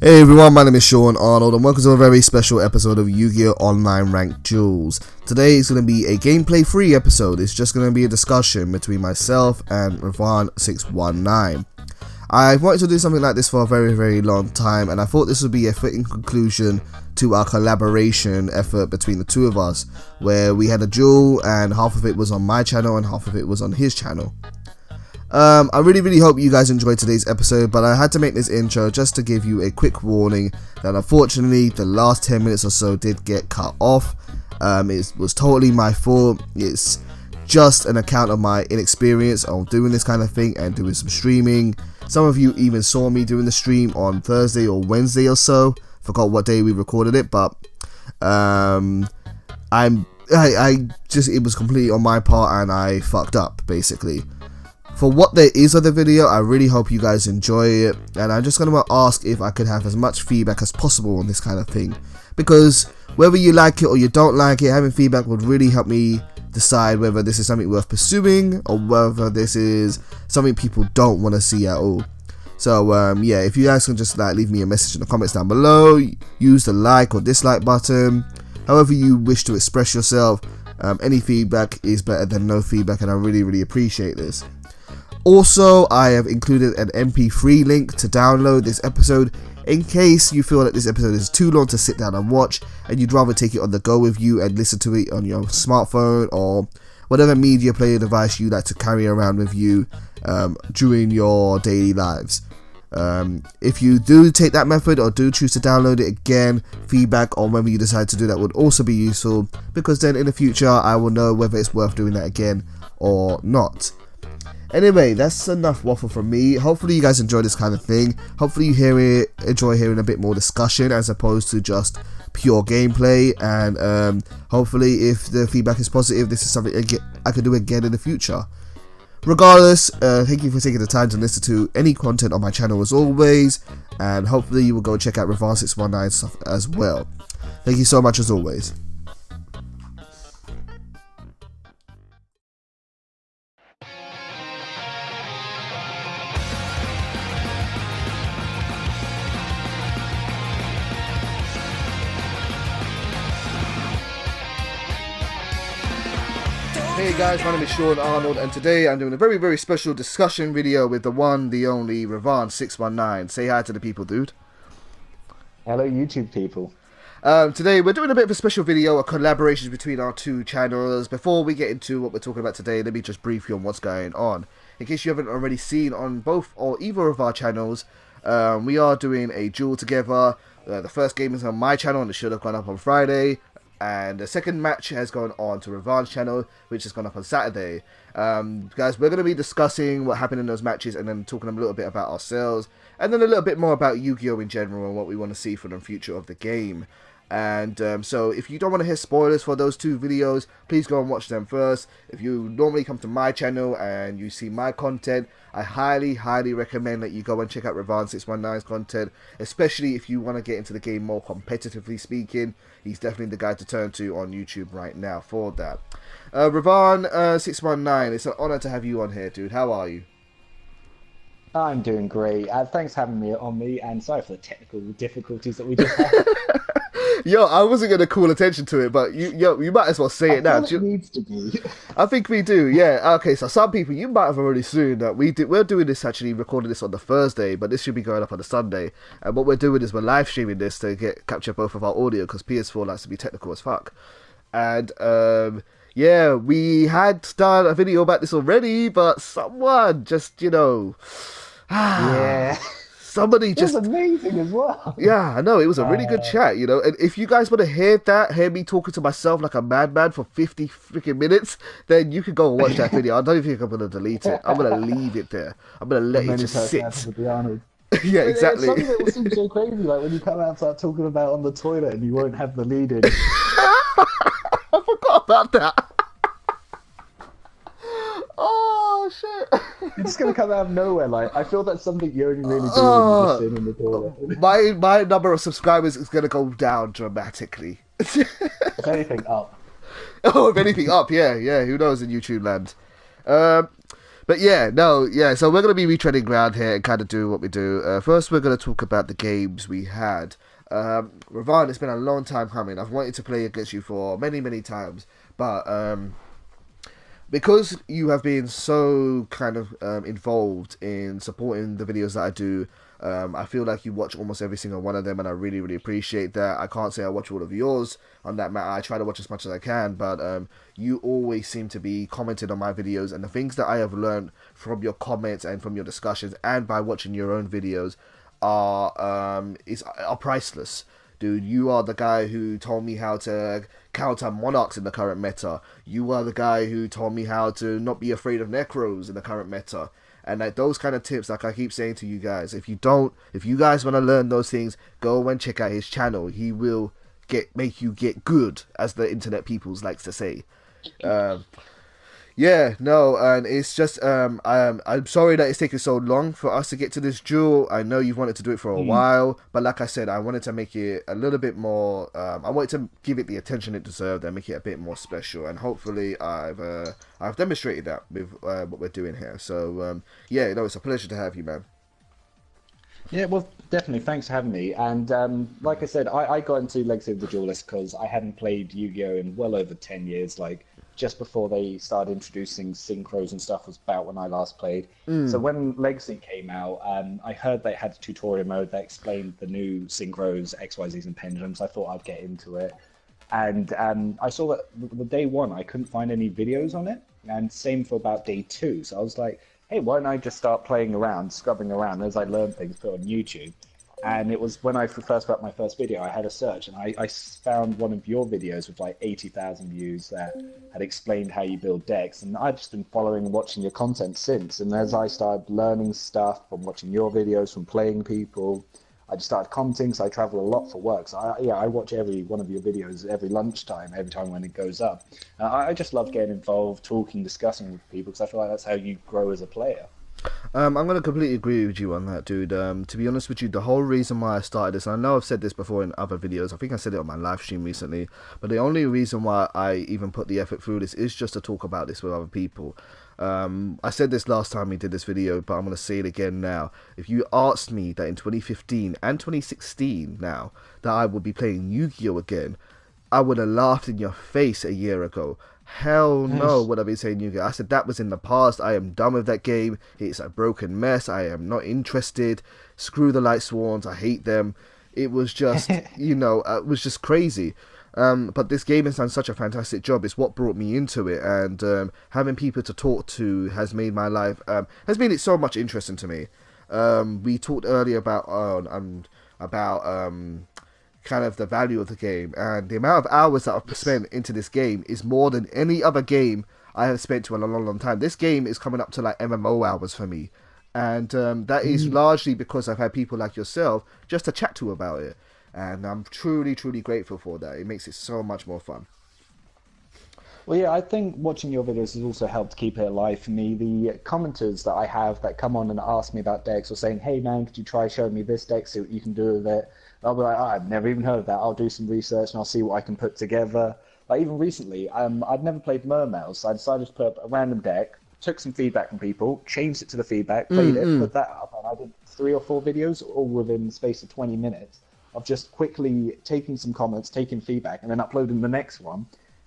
Hey everyone, my name is Sean Arnold and welcome to a very special episode of Yu-Gi-Oh! Online Ranked Duels. Today is going to be a gameplay free episode. It's just going to be a discussion between myself and Revan619. I've wanted to do something like this for a very long time, and I thought this would be a fitting conclusion to our collaboration effort between the two of us, where we had a duel and half of it was on my channel and half of it was on his channel. I really hope you guys enjoyed today's episode, but I had to make this intro just to give you a quick warning that unfortunately the last 10 minutes or so did get cut off. It was totally my fault. It's just an account of my inexperience of doing this kind of thing and doing some streaming. Some of you even saw me doing the stream on Thursday or Wednesday or so. Forgot what day we recorded it, but it was completely on my part and I fucked up basically. For what there is of the video, I really hope you guys enjoy it, and I'm just going to ask if I could have as much feedback as possible on this kind of thing, because whether you like it or you don't like it, having feedback would really help me decide whether this is something worth pursuing or whether this is something people don't want to see at all. So yeah, if you guys can just leave me a message in the comments down below, use the like or dislike button, however you wish to express yourself. Any feedback is better than no feedback, and I really appreciate this. Also, I have included an MP3 link to download this episode in case you feel that this episode is too long to sit down and watch and you'd rather take it on the go with you and listen to it on your smartphone or whatever media player device you like to carry around with you during your daily lives. If you do take that method or do choose to download it, again, feedback on whether you decide to do that would also be useful, because then in the future I will know whether it's worth doing that again or not. Anyway, that's enough waffle from me. Hopefully you guys enjoy this kind of thing. Hopefully you enjoy hearing a bit more discussion as opposed to just pure gameplay. And hopefully if the feedback is positive, this is something I could do again in the future. Regardless, thank you for taking the time to listen to any content on my channel as always. And hopefully you will go check out Revan619 stuff as well. Thank you so much as always. Hey guys, my name is Sean Arnold, and today I'm doing a very special discussion video with the one, the only Revan619. Say hi to the people, dude. Hello, YouTube people. Today we're doing a bit of a special video, a collaboration between our two channels. Before we get into what we're talking about today, let me just brief you on what's going on. In case you haven't already seen on both or either of our channels, we are doing a duel together. The first game is on my channel and it should have gone up on Friday. And the second match has gone on to Revan's channel, which has gone up on Saturday. Guys, we're going to be discussing what happened in those matches and then talking a little bit about ourselves. And then a little bit more about Yu-Gi-Oh! In general and what we want to see for the future of the game. And so if you don't want to hear spoilers for those two videos, please go and watch them first. If you normally come to my channel and you see my content, I highly recommend that you go and check out Revan619's content, especially if you want to get into the game more competitively speaking. He's definitely the guy to turn to on YouTube right now for that. Revan619, it's an honor to have you on here, dude. How are you? I'm doing great. Thanks for having me on me, and sorry for the technical difficulties that we just had. Yo, I wasn't going to call attention to it, but you might as well say it now. It needs to be. I think we do, yeah. Okay, so some people, you might have already seen that we're doing this, actually recording this on the Thursday, but this should be going up on the Sunday. And what we're doing is we're live streaming this to capture both of our audio, because PS4 likes to be technical as fuck. And yeah, we had done a video about this already, but someone just, yeah. Somebody just... It was amazing as well. Yeah, I know. It was a really good chat, And if you guys want to hear me talking to myself like a madman for 50 freaking minutes, then you can go and watch that video. I don't think I'm going to delete it. I'm going to leave it there. I'm going to let it just sit. Yeah, exactly. Something that seems so crazy, like when you come out and start talking about on the toilet and you won't have the lead in. I forgot about that. Oh shit! It's just gonna come out of nowhere. Like, I feel that's something you only really do when you're just sitting in the toilet. My number of subscribers is gonna go down dramatically. If anything, up. Oh, if anything, up. Yeah. Who knows in YouTube land? But yeah, no, yeah. So we're gonna be retreading ground here and kind of do what we do. First, we're gonna talk about the games we had. Revan, it's been a long time coming. I've wanted to play against you for many, many times, but because you have been so kind of involved in supporting the videos that I do, I feel like you watch almost every single one of them, and I really, really appreciate that. I can't say I watch all of yours on that matter. I try to watch as much as I can, but you always seem to be commenting on my videos, and the things that I have learned from your comments and from your discussions and by watching your own videos are priceless. Dude, you are the guy who told me how to counter monarchs in the current meta. You are the guy who told me how to not be afraid of necros in the current meta. And like those kind of tips, like I keep saying to you guys, if you guys want to learn those things, go and check out his channel. He will make you get good, as the internet peoples likes to say. Yeah, no, and it's just I'm sorry that it's taken so long for us to get to this duel. I know you've wanted to do it for a while, but like I said, I wanted to make it a little bit more. I wanted to give it the attention it deserved and make it a bit more special. And hopefully, I've demonstrated that with what we're doing here. So yeah, no, it's a pleasure to have you, man. Yeah, well, definitely. Thanks for having me. And like I said, I got into Legacy of the Duelist because I hadn't played Yu-Gi-Oh in well over 10 years. Like just before they started introducing synchros and stuff was about when I last played. So when Legacy came out, I heard they had a tutorial mode that explained the new synchros, XYZs, and pendulums. I thought I'd get into it. And I saw that the day one, I couldn't find any videos on it. And same for about day two. So I was like, hey, why don't I just start playing around, scrubbing around as I learn things, put it on YouTube. And it was when I first got my first video, I had a search and I found one of your videos with like 80,000 views that had explained how you build decks. And I've just been following and watching your content since. And as I started learning stuff from watching your videos, from playing people, I just started commenting because I travel a lot for work. So I watch every one of your videos every lunchtime, every time when it goes up. I just love getting involved, talking, discussing with people because I feel like that's how you grow as a player. I'm going to completely agree with you on that, dude. To be honest with you, the whole reason why I started this, and I know I've said this before in other videos, I think I said it on my live stream recently, but the only reason why I even put the effort through this is just to talk about this with other people. I said this last time we did this video, but I'm going to say it again now. If you asked me that in 2015 and 2016 now, that I would be playing Yu-Gi-Oh again, I would have laughed in your face a year ago. Hell no, would I be saying Yu-Gi-Oh? I said that was in the past. I am done with that game. It's a broken mess. I am not interested. Screw the Light Swans. I hate them. It was just, it was just crazy. But this game has done such a fantastic job. It's what brought me into it, and having people to talk to has made my life, has made it so much interesting to me. We talked earlier about kind of the value of the game, and the amount of hours that I've spent into this game is more than any other game I have spent to in a long, long time. This game is coming up to like MMO hours for me, and that is largely because I've had people like yourself just to chat to about it, and I'm truly, truly grateful for that. It makes it so much more fun. Well, yeah, I think watching your videos has also helped keep it alive for me. The commenters that I have that come on and ask me about decks or saying, hey man, could you try showing me this deck, see what you can do with it? I'll be like, oh, I've never even heard of that. I'll do some research and I'll see what I can put together. Like even recently, I'd never played Mermails, so I decided to put up a random deck, took some feedback from people, changed it to the feedback, played it, put that up, and I did 3 or 4 videos all within the space of 20 minutes of just quickly taking some comments, taking feedback, and then uploading the next one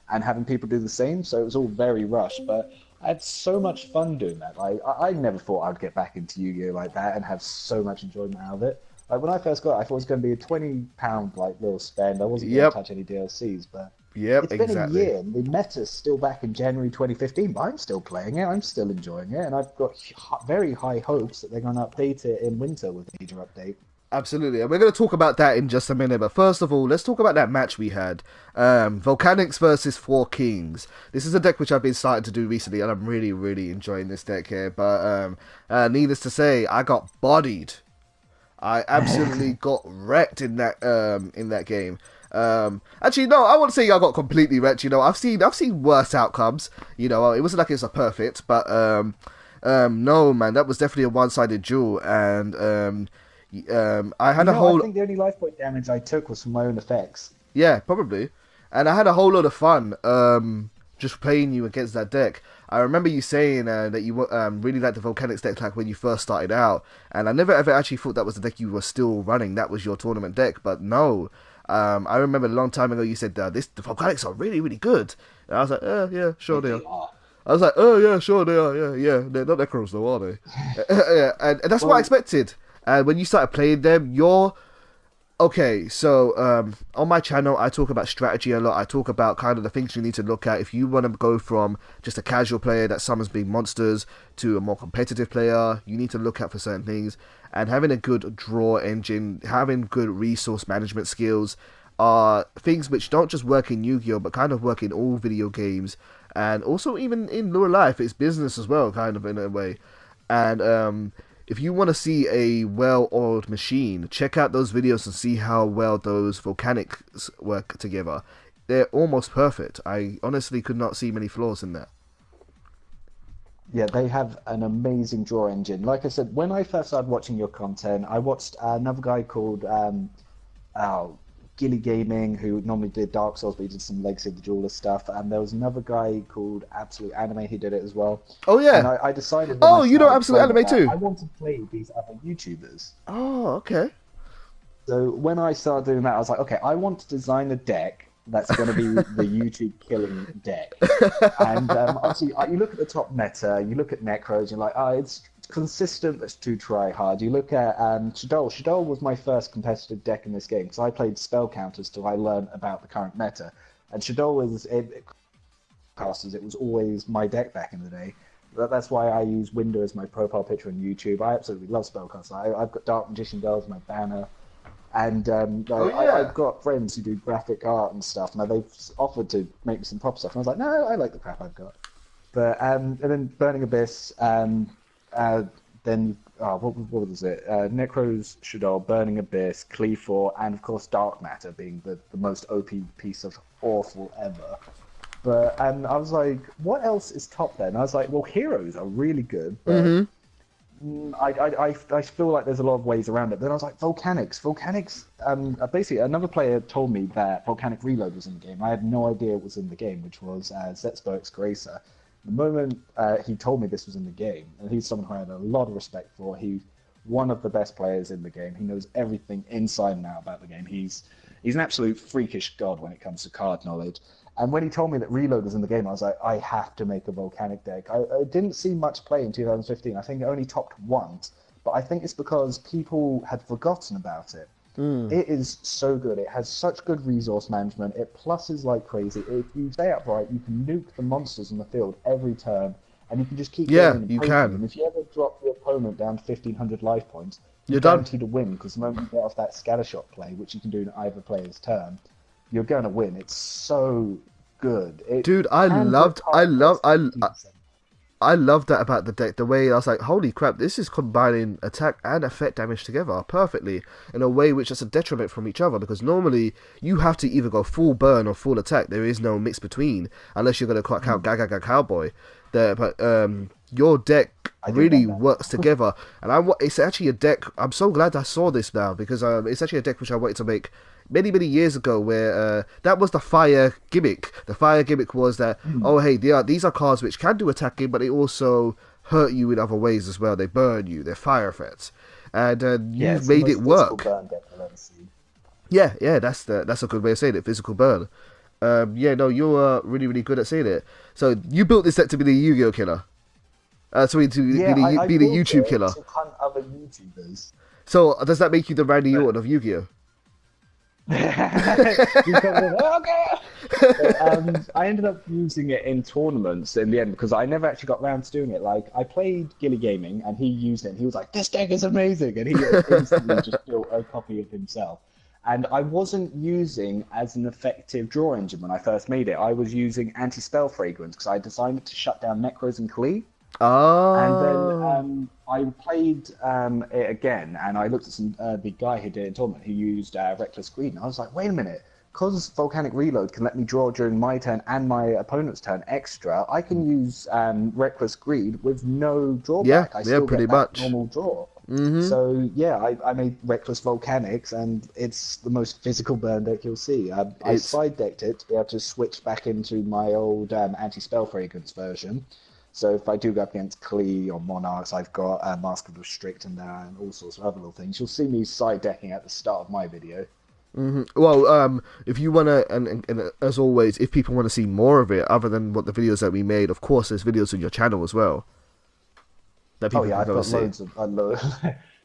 and having people do the same. So it was all very rushed, but I had so much fun doing that. Like I never thought I'd get back into Yu-Gi-Oh like that and have so much enjoyment out of it. Like when I first got it, I thought it was going to be a £20 like little spend. I wasn't going to touch any DLCs, but it's been a year. And the meta's still back in January 2015, but I'm still playing it. I'm still enjoying it, and I've got very high hopes that they're going to update it in winter with a major update. Absolutely, and we're going to talk about that in just a minute, but first of all, let's talk about that match we had. Volcanics versus 4 Kings. This is a deck which I've been starting to do recently, and I'm really, really enjoying this deck here, but needless to say, I got bodied. I absolutely got wrecked in that game. Actually, no, I won't say I got completely wrecked. I've seen worse outcomes. It wasn't like it was a perfect, but no, man, that was definitely a one-sided duel, and I had a whole. I think the only life point damage I took was from my own effects. Yeah, probably, and I had a whole lot of fun just playing you against that deck. I remember you saying that you really liked the Volcanics deck like when you first started out, and I never ever actually thought that was the deck you were still running. That was your tournament deck, but no. I remember a long time ago you said the Volcanics are really really good, and I was like, yeah, sure they are. I was like, oh yeah, sure they are, yeah. They're not Necros though, are they? Yeah, and that's what I expected. And when you started playing them, you're okay, so on my channel, I talk about strategy a lot. I talk about kind of the things you need to look at if you want to go from just a casual player that summons big monsters to a more competitive player. You need to look out for certain things, and having a good draw engine, having good resource management skills are things which don't just work in Yu-Gi-Oh, but kind of work in all video games, and also even in real life. It's business as well, kind of in a way. And if you want to see a well-oiled machine, check out those videos and see how well those volcanics work together. They're almost perfect. I honestly could not see many flaws in that. Yeah, they have an amazing draw engine. Like I said, when I first started watching your content, I watched another guy called Gilly Gaming, who normally did Dark Souls, but he did some Legacy of the Duelist stuff. And there was another guy called Absolute Anime who did it as well. Oh yeah. And I decided. Oh, you know Absolute Anime too. I want to play these other YouTubers. Oh, okay. So when I started doing that, I was like, okay, I want to design a deck that's going to be the YouTube killing deck. And obviously, you look at the top meta, you look at Necros, you're like, oh, it's consistent, but it's too try hard. You look at Shadol. Shadol was my first competitive deck in this game because I played spell counters till I learned about the current meta. And Shadol casters, it was always my deck back in the day. That's why I use Window as my profile picture on YouTube. I absolutely love spellcasters. I've got Dark Magician Girl as my banner. And I've got friends who do graphic art and stuff. Now they've offered to make me some prop stuff, and I was like, no, I like the crap I've got. But and then Burning Abyss, then what was it? Necros, Shadol, Burning Abyss, Cleafor, and of course Dark Matter being the most OP piece of awful ever. But I was like, what else is top there? And I was like, well, heroes are really good, but I feel like there's a lot of ways around it. Then I was like, Volcanics. Basically, another player told me that Volcanic Reload was in the game. I had no idea it was in the game, which was Zetzberg's Gracer. The moment he told me this was in the game, and he's someone who I had a lot of respect for. He's one of the best players in the game. He knows everything inside and out about the game. He's an absolute freakish god when it comes to card knowledge. And when he told me that Reload was in the game, I was like, I have to make a Volcanic deck. I didn't see much play in 2015. I think it only topped once. But I think it's because people had forgotten about it. It is so good. It has such good resource management. It pluses like crazy. If you stay upright, you can nuke the monsters in the field every turn. And you can just keep going and poking them. If you ever drop your opponent down to 1,500 life points, you're guaranteed to win. Because the moment you get off that scattershot play, which you can do in either player's turn, you're going to win. It's so good. Dude, I loved that about the deck. The way I was like, holy crap, this is combining attack and effect damage together perfectly in a way which is a detriment from each other, because normally you have to either go full burn or full attack. There is no mix between, unless you're going to count Gaga Cowboy. But your deck really works together, and it's actually a deck. I'm so glad I saw this now, because it's actually a deck which I wanted to make many years ago, where that was the fire gimmick. The fire gimmick was that oh hey, these are cards which can do attacking, but they also hurt you in other ways as well. They burn you. They're fire effects, and you've made it work. Yeah, that's a good way of saying it. Physical burn. You're really good at saying it. So you built this deck to be the Yu-Gi-Oh killer. Be the YouTube killer. To hunt other YouTubers. So does that make you the Randy Orton of Yu-Gi-Oh? I ended up using it in tournaments in the end, because I never actually got around to doing it. Like, I played Gilly Gaming and he used it and he was like, this deck is amazing, and he instantly just built a copy of himself. And I wasn't using as an effective draw engine when I first made it. I was using Anti-Spell Fragrance because I designed it to shut down Necros and Klee. Oh. And then I played it again, and I looked at the guy who did it in tournament, who used Reckless Greed, and I was like, wait a minute, because Volcanic Reload can let me draw during my turn and my opponent's turn extra, I can use Reckless Greed with no drawback. I still pretty get much normal draw. So yeah, I made Reckless Volcanics, and it's the most physical burn deck you'll see. I side decked it to be able to switch back into my old anti-spell fragrance version. So if I do go up against Klee or Monarchs, I've got Mask of Restrict in there and all sorts of other little things. You'll see me side decking at the start of my video. Well, if you want to, and as always, if people want to see more of it, other than what the videos that we made, of course, there's videos on your channel as well. That people I've got see. loads,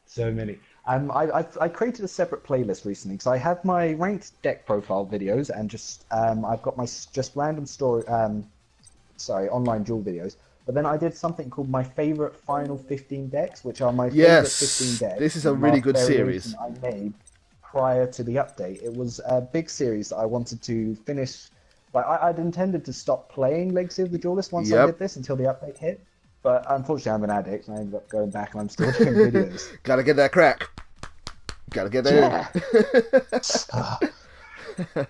so many. I created a separate playlist recently because I have my ranked deck profile videos and just I've got my just random story, online duel videos. But then I did something called my favorite final 15 decks, which are my favorite 15 decks. This is a really good series. I made prior to the update. It was a big series that I wanted to finish. Like I'd intended to stop playing Legacy of the Duelist once I did this until the update hit. But unfortunately, I'm an addict, and I ended up going back, and I'm still doing videos. Gotta get that crack. Gotta get that in.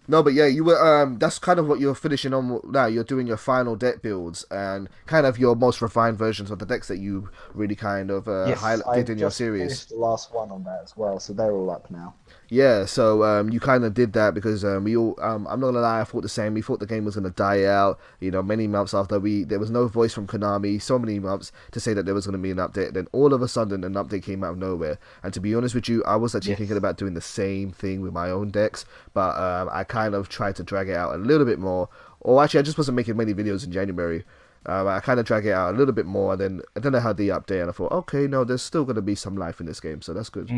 No, but yeah, you were. That's kind of what you're finishing on now. You're doing your final deck builds and kind of your most refined versions of the decks that you really kind of did in your series. Finished the last one on that as well, so they're all up now. Yeah, so you kind of did that because we all. I'm not gonna lie, I thought the same. We thought the game was gonna die out. You know, many months after there was no voice from Konami. So many months to say that there was gonna be an update. Then all of a sudden, an update came out of nowhere. And to be honest with you, I was actually thinking about doing the same thing with my own decks, but I kind of tried to drag it out a little bit more. Or actually, I just wasn't making many videos in January. I kind of drag it out a little bit more, and then I had the update, and I thought, okay, no, there's still gonna be some life in this game, so that's good.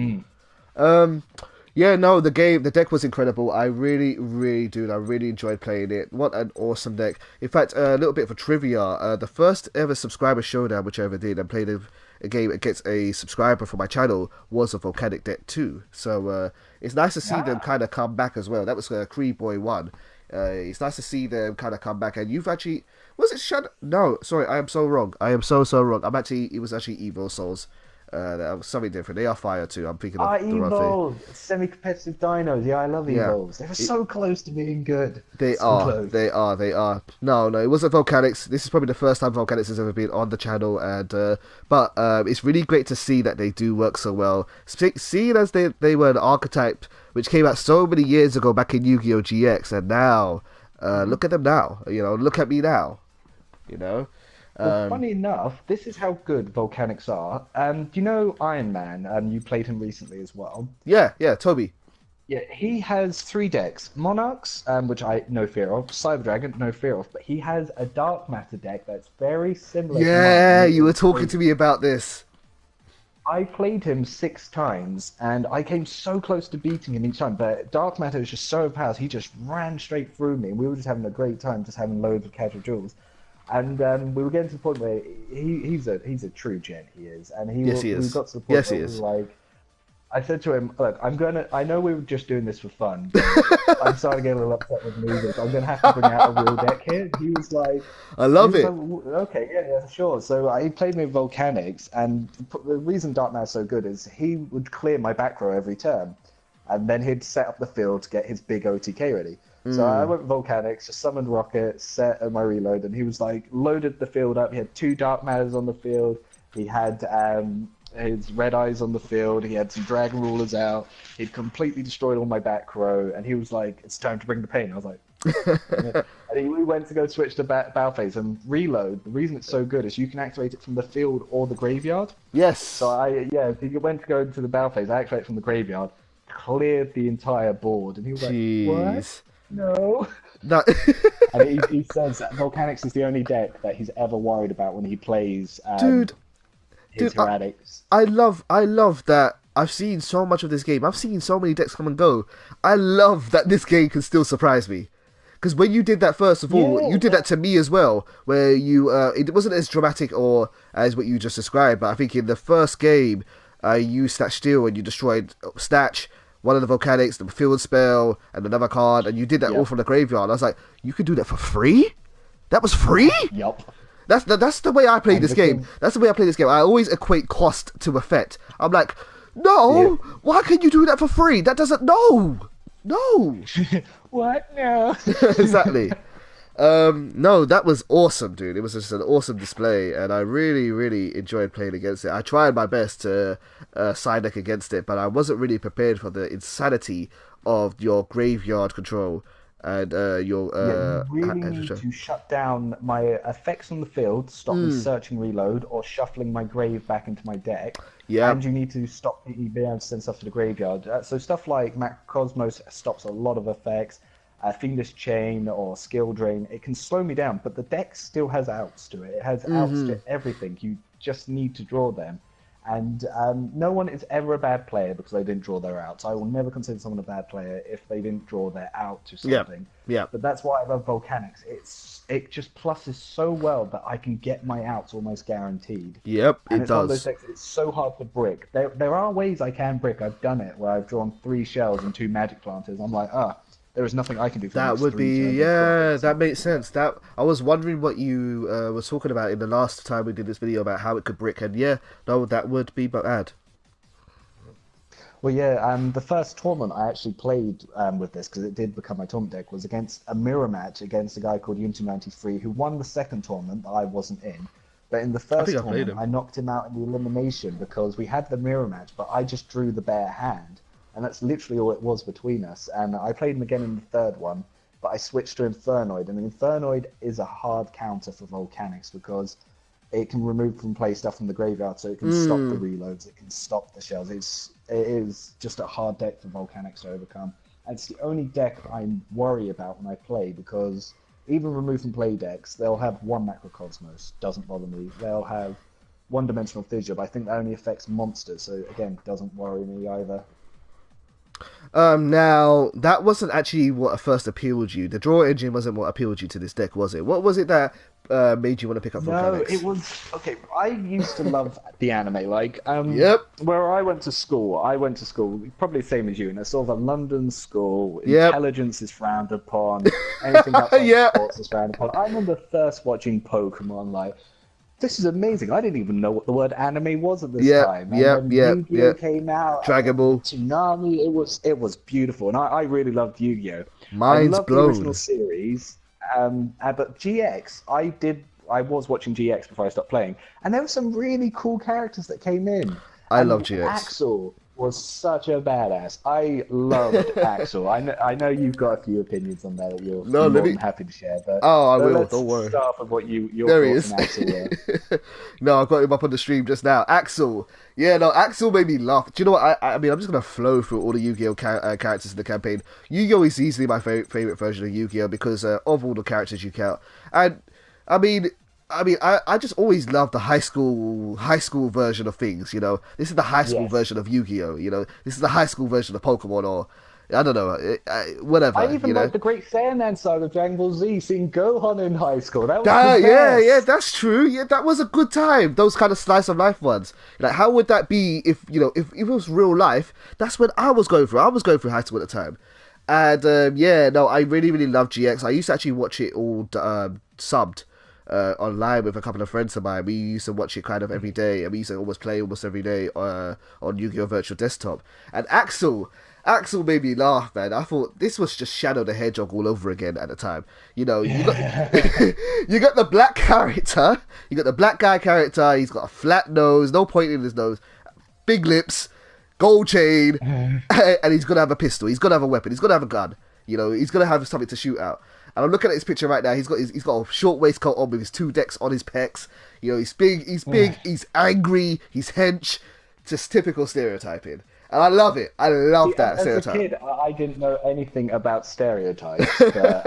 Yeah, no, the deck was incredible. I really, really, dude, I really enjoyed playing it. What an awesome deck. In fact, a little bit for trivia, the first ever subscriber showdown which I ever did and played a game against a subscriber for my channel was a Volcanic deck too. So it's nice to see them kind of come back as well. That was Cree Boy 1. It's nice to see them kind of come back, and you've actually... Was it Shadow? No, sorry, I am so wrong. I am so wrong. It was actually Evil Souls. That was something different. They are fire too. I'm thinking of the Evolve, semi-competitive dinos. Yeah, I love Evolves. They were so close to being good. They are. No, it wasn't Volcanics. This is probably the first time Volcanics has ever been on the channel, and but it's really great to see that they do work so well. Seeing as they were an archetype which came out so many years ago back in Yu-Gi-Oh! GX, and now look at them now. You know, look at me now. You know. Well, funny enough, this is how good Volcanics are. Do you know Iron Man? You played him recently as well. Yeah, Toby. Yeah, he has 3 decks. Monarchs, which I no fear of. Cyber Dragon, no fear of. But he has a Dark Matter deck that's very similar to mine. You were talking to me about this. I played him 6 times, and I came so close to beating him each time. But Dark Matter is just so powerful. He just ran straight through me, and we were just having a great time, just having loads of casual duels. And we were getting to the point where he's a true gent, he is. And we got to the point where we were like, I said to him, look, I know we were just doing this for fun, but I'm starting to get a little upset with music. I'm going to have to bring out a real deck here. He was like, I love it. Like, okay, yeah, sure. So he played me with Volcanics, and the reason Dark Knight's so good is he would clear my back row every turn, and then he'd set up the field to get his big OTK ready. So I went with Volcanics, just summoned Rocket, set my reload, and he was like, loaded the field up. He had 2 Dark Matters on the field. He had his Red Eyes on the field. He had some Dragon Rulers out. He'd completely destroyed all my back row, and he was like, it's time to bring the pain. I was like, and we went to go switch to battle phase and reload. The reason it's so good is you can activate it from the field or the graveyard. Yes. So if you went to go into the battle phase, I activated from the graveyard, cleared the entire board, and he was like, what? No. And he says that Volcanics is the only deck that he's ever worried about when he plays his Heretics. I love that. I've seen so much of this game. I've seen so many decks come and go. I love that this game can still surprise me. Because when you did that, first of all, you did that to me as well, where you it wasn't as dramatic or as what you just described, but I think in the first game, you Snatch Steel and you destroyed Snatch, one of the Volcanics, the field spell, and another card, and you did that all from the graveyard. I was like, you could do that for free? That was free? Yup. That's the way I play this game. That's the way I play this game. I always equate cost to effect. I'm like, no, why can you do that for free? That doesn't, no. What? No. Exactly. No, that was awesome, dude. It was just an awesome display, and I really, really enjoyed playing against it. I tried my best to side deck against it, but I wasn't really prepared for the insanity of your graveyard control and your Yeah, you really need to shut down my effects on the field, stop me searching reload or shuffling my grave back into my deck. Yeah. And you need to stop me being able to send stuff to the graveyard. So stuff like Macrocosmos stops a lot of effects. Fiendish Chain or Skill Drain, it can slow me down, but the deck still has outs to it. It has outs to everything. You just need to draw them. And no one is ever a bad player because they didn't draw their outs. I will never consider someone a bad player if they didn't draw their out to something. Yeah. But that's why I love Volcanics. It just pluses so well that I can get my outs almost guaranteed. Yep, and it it's one of does. those decks, it's so hard to brick. There are ways I can brick. I've done it where I've drawn 3 shells and 2 magic planters. I'm like, there is nothing I can do for That would be, yeah, that makes sense. That I was wondering what you were talking about in the last time we did this video about how it could brick, and yeah, no, that would be bad. Well, yeah, the first tournament I actually played with this, because it did become my tournament deck, was against a mirror match against a guy called Unity93, who won the second tournament that I wasn't in. But in the first tournament, I knocked him out in the elimination because we had the mirror match, but I just drew the bare hand. And that's literally all it was between us. And I played him again in the third one, but I switched to Infernoid. And Infernoid is a hard counter for Volcanics because it can remove from play stuff from the graveyard, so it can stop the reloads, it can stop the shells. It is just a hard deck for Volcanics to overcome. And it's the only deck I worry about when I play because even remove from play decks, they'll have 1 Macrocosmos, doesn't bother me. They'll have 1-dimensional Fissure, but I think that only affects monsters, so again, doesn't worry me either. Now, that wasn't actually what first appealed you. The draw engine wasn't what appealed you to this deck, was it? What was it that made you want to pick up Volcanics? No, it was... Okay, I used to love the anime. Like, Yep. Where I went to school, probably the same as you, in a sort of a London school. Intelligence is frowned upon. Anything outside sports is frowned upon. I remember first watching Pokemon, like... This is amazing. I didn't even know what the word anime was at this time. And when Yugioh came out, Dragon Ball, Tsunami, it was beautiful, and I really loved Yu-Gi-Oh. Mind's I loved blown. The original series, but GX, I was watching GX before I stopped playing, and there were some really cool characters that came in. I love GX. Axel was such a badass. I loved Axel. I know you've got a few opinions on that that you're more than happy to share. But I will. Don't worry. Start off with what your thoughts on Axel were. No, I've got him up on the stream just now. Axel. Yeah, no, Axel made me laugh. Do you know what? I mean, I'm just going to flow through all the Yu-Gi-Oh! Characters in the campaign. Yu-Gi-Oh! Is easily my favorite version of Yu-Gi-Oh! Because of all the characters you count. And, I mean, I just always loved the high school version of things, you know. This is the high school version of Yu-Gi-Oh! You know, this is the high school version of Pokemon, or I don't know, whatever. I even like the Great Saiyaman saga of Dragon Ball Z, seeing Gohan in high school. That was yeah, that's true. Yeah, that was a good time. Those kind of slice of life ones. Like, how would that be if it was real life? That's when I was going through. I was going through high school at the time, and I really, really loved GX. I used to actually watch it all subbed. Online with a couple of friends of mine. We used to watch it kind of every day, and we used to almost play almost every day on Yu-Gi-Oh! Virtual Desktop. And Axel made me laugh, man. I thought this was just Shadow the Hedgehog all over again at the time. You know, you got you got the black character, you got the black guy character. He's got a flat nose, no point in his nose, big lips, gold chain, and he's gonna have a pistol. He's gonna have a weapon. He's gonna have a gun. You know, he's gonna have something to shoot out. And I'm looking at his picture right now. He's got a short waistcoat on with his 2 decks on his pecs. You know, he's big, he's angry, he's hench. Just typical stereotyping. And I love it. I love that stereotype. As a kid, I didn't know anything about stereotypes. But,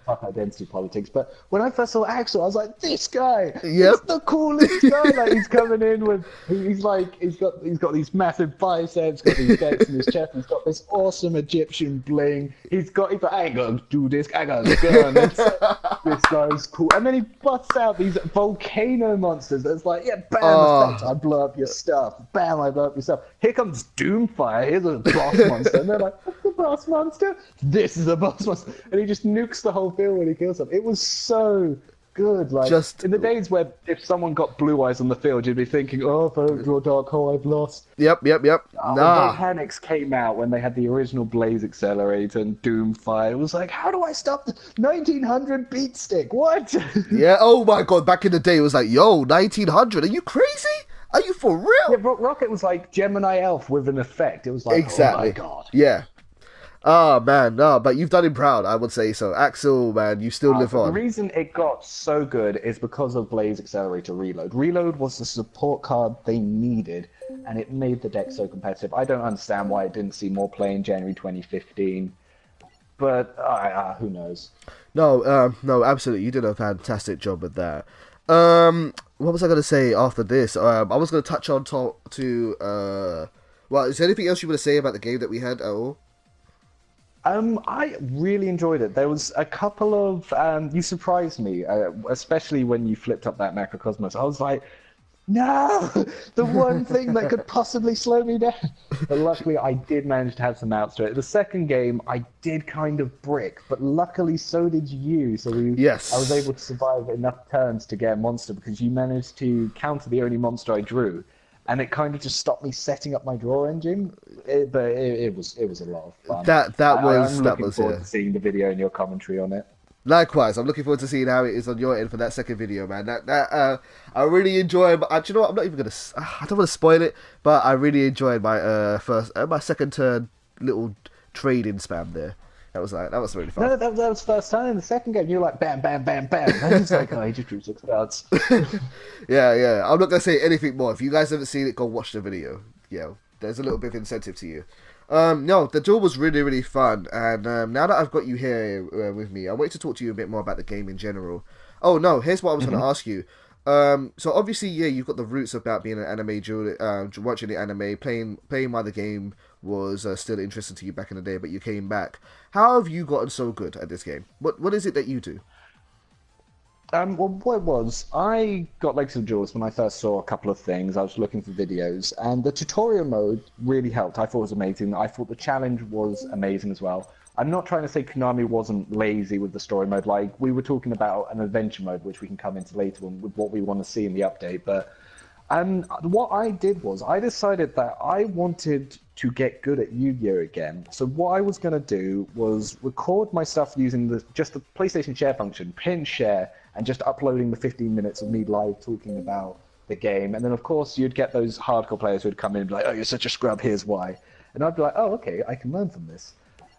fuck identity politics. But when I first saw Axel, I was like, this guy is the coolest guy. Like, he's coming in with, he's got these massive biceps, got these decks in his chest, he's got this awesome Egyptian bling. He's like, I ain't gonna do this, I got a gun. This guy's cool. And then he busts out these volcano monsters. That's like, bam, effect, I blow up your stuff. Bam, I blow up your stuff. Here comes Doomfire. Here's a boss monster. And they're like, what's the boss monster? This is a boss monster. And he just nukes the whole field when he kills them. It was so good. Like Just in the days where if someone got blue eyes on the field, you'd be thinking, "Oh, if I don't draw dark hole, I've lost." yep. When Nah. Volcanics came out, when they had the original Blaze Accelerator and Doomfire, it was like, how do I stop the 1900 beat stick? What? Yeah. Oh my god. Back in the day, it was like, yo, 1900. Are you crazy? Are you for Yeah, real? Rocket was like Gemini Elf with an effect. It was like, oh my Exactly. god. Yeah. Oh man, no, but you've done him proud, I would say so. Axel, man, you still live But the on. reason it got so good is because of Blaze Accelerator Reload. Reload was the support card they needed, and it made the deck so competitive. I don't understand why it didn't see more play in January 2015, but who knows? No, no, absolutely. You did a fantastic job with that. What was I gonna say after this? I was gonna touch on well, is there anything else you want to say about the game that we had at all? I really enjoyed it. There was a couple of you surprised me, especially when you flipped up that Macrocosmos. I was like, no, the one thing that could possibly slow me down. But luckily, I did manage to have some outs to it. The second game, I did kind of brick, but luckily, so did you. Yes. I was able to survive enough turns to get a monster because you managed to counter the only monster I drew. And it kind of just stopped me setting up my draw engine, but it was a lot of fun. I'm looking forward to seeing the video and your commentary on it. Likewise, I'm looking forward to seeing how it is on your end for that second video, man. I really enjoyed. But do you know what? I'm not even gonna. I don't want to spoil it, but I really enjoyed my my second turn little trading spam there. That was really fun. No, that was first time. In the second game, you were like bam, bam, bam, bam. And it's like, oh, he just drew 6 cards. Yeah. I'm not gonna say anything more. If you guys haven't seen it, go watch the video. Yeah, there's a little bit of incentive to you. No, the duel was really, really fun, and now that I've got you here with me, I wanted to talk to you a bit more about the game in general. Oh no, here's what I was going to ask you. So obviously, yeah, you've got the roots about being an anime duelist, watching the anime, playing while the game was still interesting to you back in the day, but you came back. How have you gotten so good at this game? What is it that you do? Well, what it was, I got Legacy of Duelist when I first saw a couple of things. I was looking for videos, and the tutorial mode really helped. I thought it was amazing. I thought the challenge was amazing as well. I'm not trying to say Konami wasn't lazy with the story mode. Like, we were talking about an adventure mode, which we can come into later on with what we want to see in the update. But what I did was, I decided that I wanted to get good at Yu-Gi-Oh! Again. So what I was going to do was record my stuff using just the PlayStation share function, pin share, and just uploading the 15 minutes of me live talking about the game. And then, of course, you'd get those hardcore players who'd come in and be like, oh, you're such a scrub, here's why. And I'd be like, oh, okay, I can learn from this.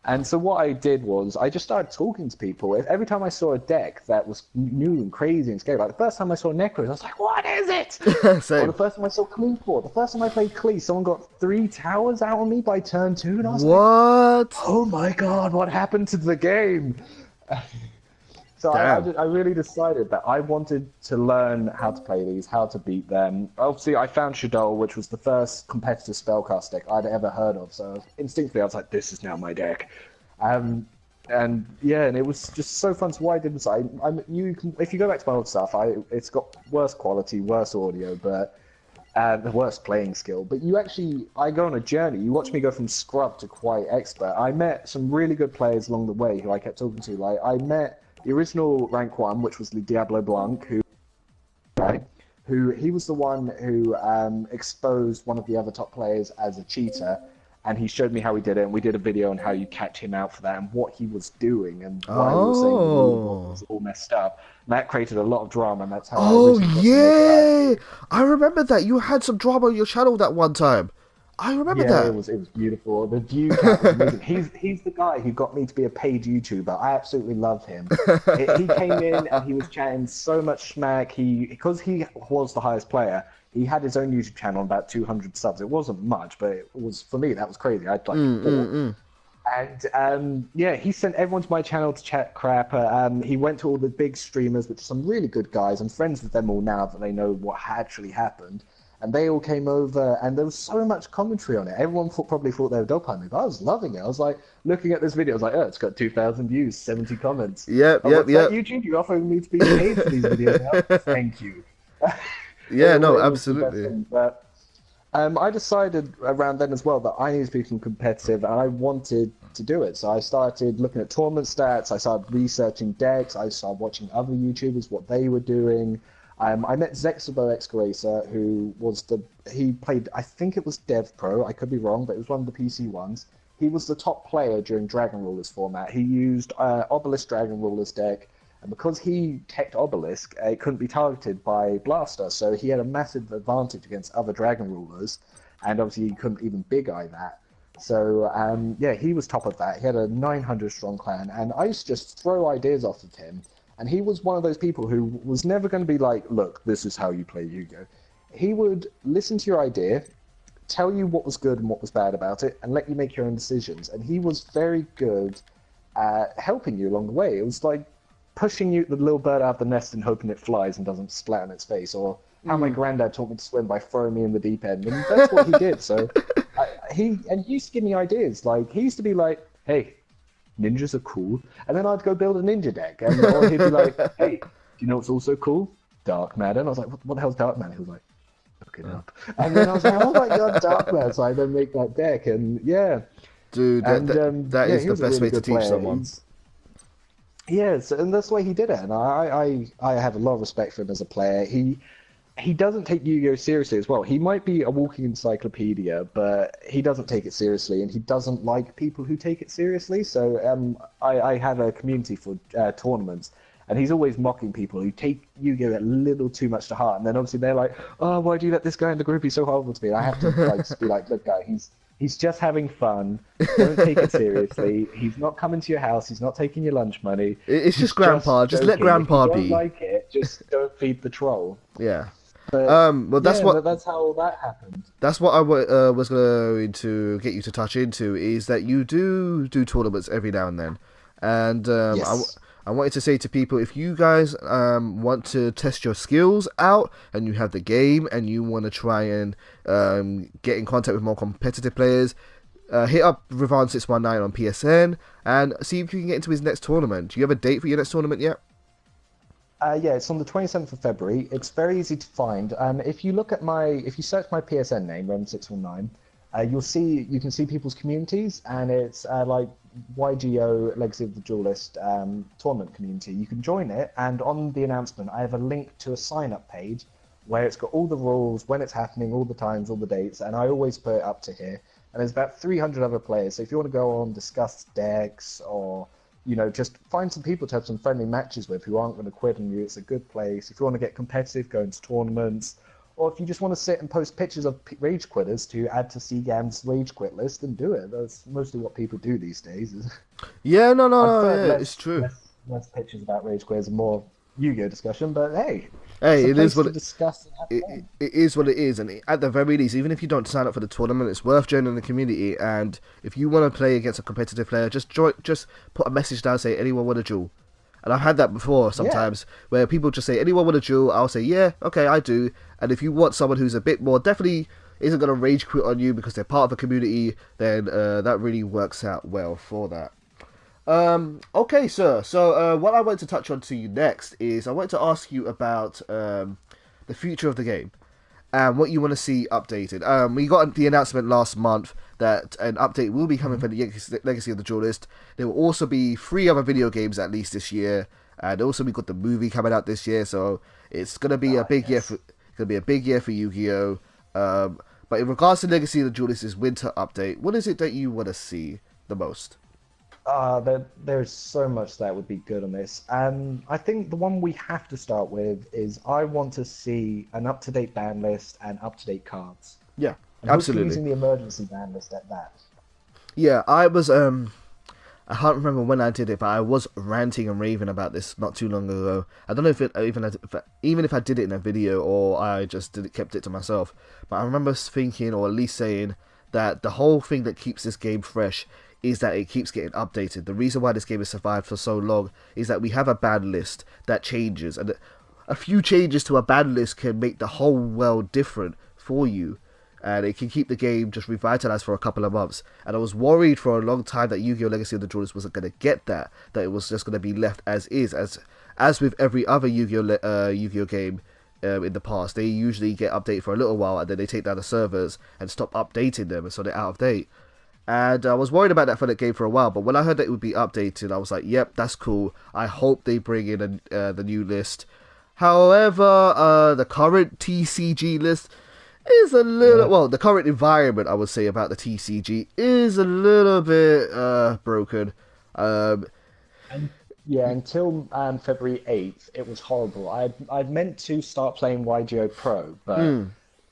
And so what I did was I just started talking to people. Every time I saw a deck that was new and crazy and scary, like the first time I saw Necros, I was like, what is it? Same. Or the first time I saw Kleeport, the first time I played Klee, someone got 3 towers out on me by turn 2, and I was like, oh my god, what happened to the game? So I really decided that I wanted to learn how to play these, how to beat them. Obviously, I found Shadow, which was the first competitive spellcast deck I'd ever heard of. So instinctively, I was like, this is now my deck. And yeah, and it was just so fun. So what I did was if you go back to my old stuff, it's got worse quality, worse audio, but the worst playing skill. But I go on a journey. You watch me go from scrub to quite expert. I met some really good players along the way who I kept talking to. Like, I met the original rank 1, which was Le Diablo Blanc, who he was the one who exposed one of the other top players as a cheater, and he showed me how he did it, and we did a video on how you catch him out for that and what he was doing and why he was saying the rule was all messed up. And that created a lot of drama, and that's how I originally got to make it. I remember that. You had some drama on your channel that one time. I remember that. Yeah, it was beautiful. The view count was amazing. He's the guy who got me to be a paid YouTuber. I absolutely love him. He came in and he was chatting so much smack. Because he was the highest player, he had his own YouTube channel on about 200 subs. It wasn't much, but it was, for me, that was crazy. I'd like 4. And yeah, he sent everyone to my channel to chat crap. He went to all the big streamers, which are some really good guys. I'm friends with them all now that they know what actually happened. And they all came over, and there was so much commentary on it. Everyone probably thought they were dogpiling me, but I was loving it. I was like, looking at this video, I was like, oh, it's got 2,000 views, 70 comments. Yep. YouTube, you're offering me to be paid for these videos now? Thank you. Yeah, no, absolutely. But I decided around then as well that I needed to become competitive, and I wanted to do it. So I started looking at tournament stats. I started researching decks. I started watching other YouTubers, what they were doing. I met Zexabo Excavator, who was he played, I think it was Dev Pro, I could be wrong, but it was one of the PC ones. He was the top player during Dragon Rulers format. He used Obelisk Dragon Rulers deck, and because he teched Obelisk, it couldn't be targeted by Blaster, so he had a massive advantage against other Dragon Rulers, and obviously he couldn't even big eye that. So, yeah, he was top of that. He had a 900 strong clan, and I used to just throw ideas off of him. And he was one of those people who was never going to be like, look, this is how you play Yu-Gi-Oh! He would listen to your idea, tell you what was good and what was bad about it, and let you make your own decisions. And he was very good at helping you along the way. It was like pushing you, the little bird out of the nest and hoping it flies and doesn't splat on its face, or how my granddad taught me to swim by throwing me in the deep end. And that's what he did. So he used to give me ideas. Like, he used to be like, hey, ninjas are cool, and then I'd go build a ninja deck, and or he'd be like, "Hey, do you know what's also cool? Dark matter." And I was like, "What the hell's dark matter?" He was like, "Look it up." And then I was like, "Oh my god, dark matter!" So I then make that deck, and yeah, dude, that is the best way to teach someone. Yes, and that's the way he did it, and I have a lot of respect for him as a player. He doesn't take Yu-Gi-Oh! Seriously as well. He might be a walking encyclopedia, but he doesn't take it seriously, and he doesn't like people who take it seriously. So I have a community for tournaments, and he's always mocking people who take Yu-Gi-Oh! A little too much to heart. And then obviously they're like, oh, why do you let this guy in the group? He's so horrible to me. And I have to like be like, look, guy, he's just having fun. Don't take it seriously. He's not coming to your house. He's not taking your lunch money. It's just Grandpa. Just let Grandpa be. If you don't like it, just don't feed the troll. Yeah. But, well, that's how that happened. That's what I was going to get you to touch into, is that you do tournaments every now and then, and yes. I wanted to say to people, if you guys want to test your skills out, and you have the game, and you want to try and get in contact with more competitive players, hit up Revan619 on PSN and see if you can get into his next tournament. Do you have a date for your next tournament yet? Yeah, it's on the 27th of February. It's very easy to find. If you look at if you search my PSN name, Revan619, you can see people's communities, and it's like Yugioh Legacy of the Duelist tournament community. You can join it, and on the announcement, I have a link to a sign-up page where it's got all the rules, when it's happening, all the times, all the dates, and I always put it up to here. And there's about 300 other players. So if you want to go on, discuss decks, or just find some people to have some friendly matches with who aren't going to quit on you, it's a good place. If you want to get competitive, go into tournaments. Or if you just want to sit and post pictures of rage quitters to add to CGAM's rage quit list, then do it. That's mostly what people do these days. Yeah, no, it's true. Less pictures about rage quitters and more Yu-Gi-Oh! Discussion, but hey, it is what it is what it is, and at the very least, even if you don't sign up for the tournament, it's worth joining the community. And if you want to play against a competitive player, just put a message down, say anyone want a duel. And I've had that before sometimes, where people just say anyone want a duel. I'll say yeah, okay, I do. And if you want someone who's a bit more, definitely isn't going to rage quit on you because they're part of the community, then that really works out well for that. Okay, sir. So what I want to touch on to you next is I want to ask you about the future of the game and what you want to see updated. We got the announcement last month that an update will be coming for the Legacy of the Duelist. There will also be 3 other video games at least this year, and also we got the movie coming out this year. So it's gonna be a big year for Yu-Gi-Oh. But in regards to Legacy of the Duelist's winter update, what is it that you want to see the most? There's so much that would be good on this. I think the one we have to start with is I want to see an up-to-date ban list and up-to-date cards. Yeah, and absolutely. Using the emergency ban list at that. Yeah, I was I can't remember when I did it, but I was ranting and raving about this not too long ago. I don't know if even if I did it in a video or I just kept it to myself. But I remember thinking, or at least saying, that the whole thing that keeps this game fresh is that it keeps getting updated. The reason why this game has survived for so long is that we have a ban list that changes, and a few changes to a ban list can make the whole world different for you, and it can keep the game just revitalized for a couple of months. And I was worried for a long time that Yu-Gi-Oh! Legacy of the Duelist wasn't going to get that it was just going to be left as is, as with every other Yu-Gi-Oh! Game in the past. They usually get updated for a little while and then they take down the servers and stop updating them, and so they're out of date. And I was worried about that for the game for a while, but when I heard that it would be updated, I was like, yep, that's cool. I hope they bring in the new list. However, the current TCG list is a little, well, the current environment, I would say, about the TCG is a little bit broken. Um, And yeah, until February 8th, it was horrible. I'd meant to start playing Yugioh Pro, but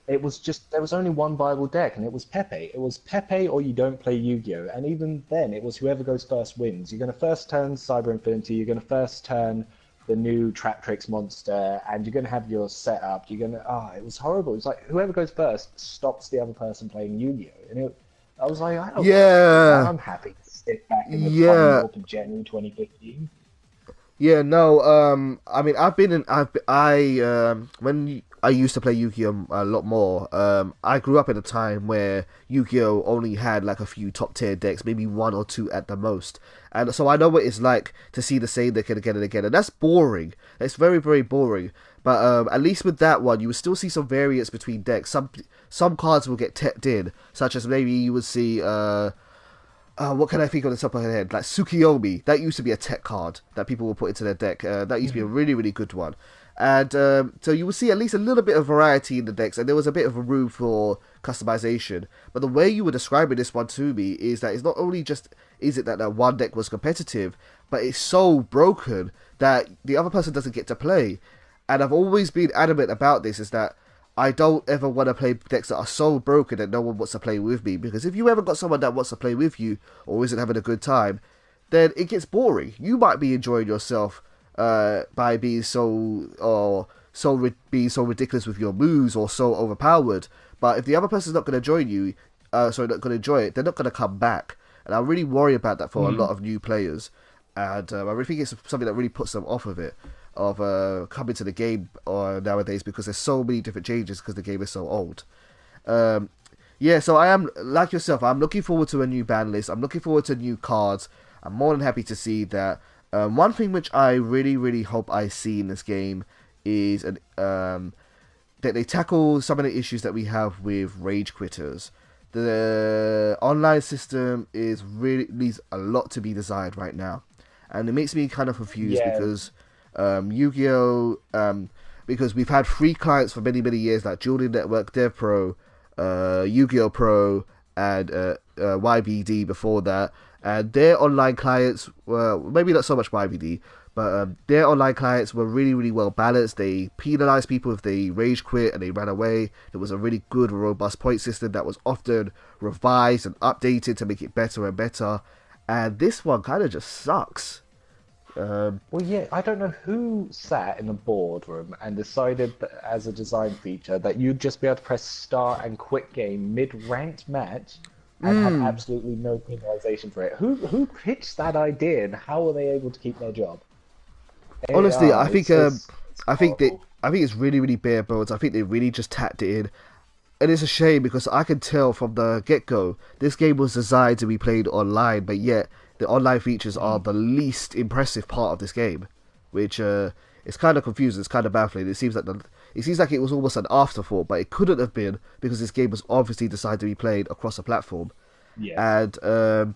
it was just there was only one viable deck, and it was Pepe. It was Pepe or you don't play Yu-Gi-Oh! And even then, it was whoever goes first wins. You're going to first turn Cyber Infinity, you're going to first turn the new Traptrix monster, and you're going to have your setup. You're going to it was horrible. It's like whoever goes first stops the other person playing Yu-Gi-Oh! I was like, I don't want to do that. I'm happy to sit back in the Time Warp of January 2015. Yeah, no. I mean, when I used to play Yu-Gi-Oh a lot more. I grew up in a time where Yu-Gi-Oh only had like a few top tier decks, maybe one or two at the most, and so I know what it's like to see the same deck again and again, and that's boring. It's very very boring. But at least with that one, you would still see some variance between decks. Some cards will get tapped in, such as maybe you would see what can I think on the top of my head? Like Tsukiyomi, that used to be a tech card that people will put into their deck. That used to be a really, really good one. And so you will see at least a little bit of variety in the decks, and there was a bit of a room for customization. But the way you were describing this one to me is that it's not only just is it that one deck was competitive, but it's so broken that the other person doesn't get to play. And I've always been adamant about this, is that I don't ever want to play decks that are so broken that no one wants to play with me. Because if you ever got someone that wants to play with you or isn't having a good time, then it gets boring. You might be enjoying yourself by being being so ridiculous with your moves or so overpowered. But if the other person's not going to join you, not going to enjoy it, they're not going to come back. And I really worry about that for a lot of new players. And I really think it's something that really puts them off of it, of coming to the game nowadays, because there's so many different changes because the game is so old. Yeah, so I am, like yourself, I'm looking forward to a new ban list. I'm looking forward to new cards. I'm more than happy to see that. One thing which I really, really hope I see in this game is that they tackle some of the issues that we have with rage quitters. The online system needs a lot to be desired right now, and it makes me kind of confused because Yu-Gi-Oh! Because we've had free clients for many, many years, like Dueling Network, Dev Pro, Yu-Gi-Oh! Pro, and YBD before that. And their online clients were, maybe not so much YBD, but their online clients were really, really well balanced. They penalized people if they rage quit and they ran away. It was a really good, robust point system that was often revised and updated to make it better and better. And this one kind of just sucks. Well, yeah, I don't know who sat in a boardroom and decided that as a design feature that you'd just be able to press start and quit game mid-ranked match and have absolutely no penalization for it. Who pitched that idea, and how were they able to keep their job? Honestly, I think it's really, really bare bones. I think they really just tapped it in. And it's a shame because I can tell from the get-go this game was designed to be played online, but yet the online features are the least impressive part of this game, which is kind of confusing. It's kind of baffling. It seems like it was almost an afterthought, but it couldn't have been because this game was obviously designed to be played across a platform. Yeah. And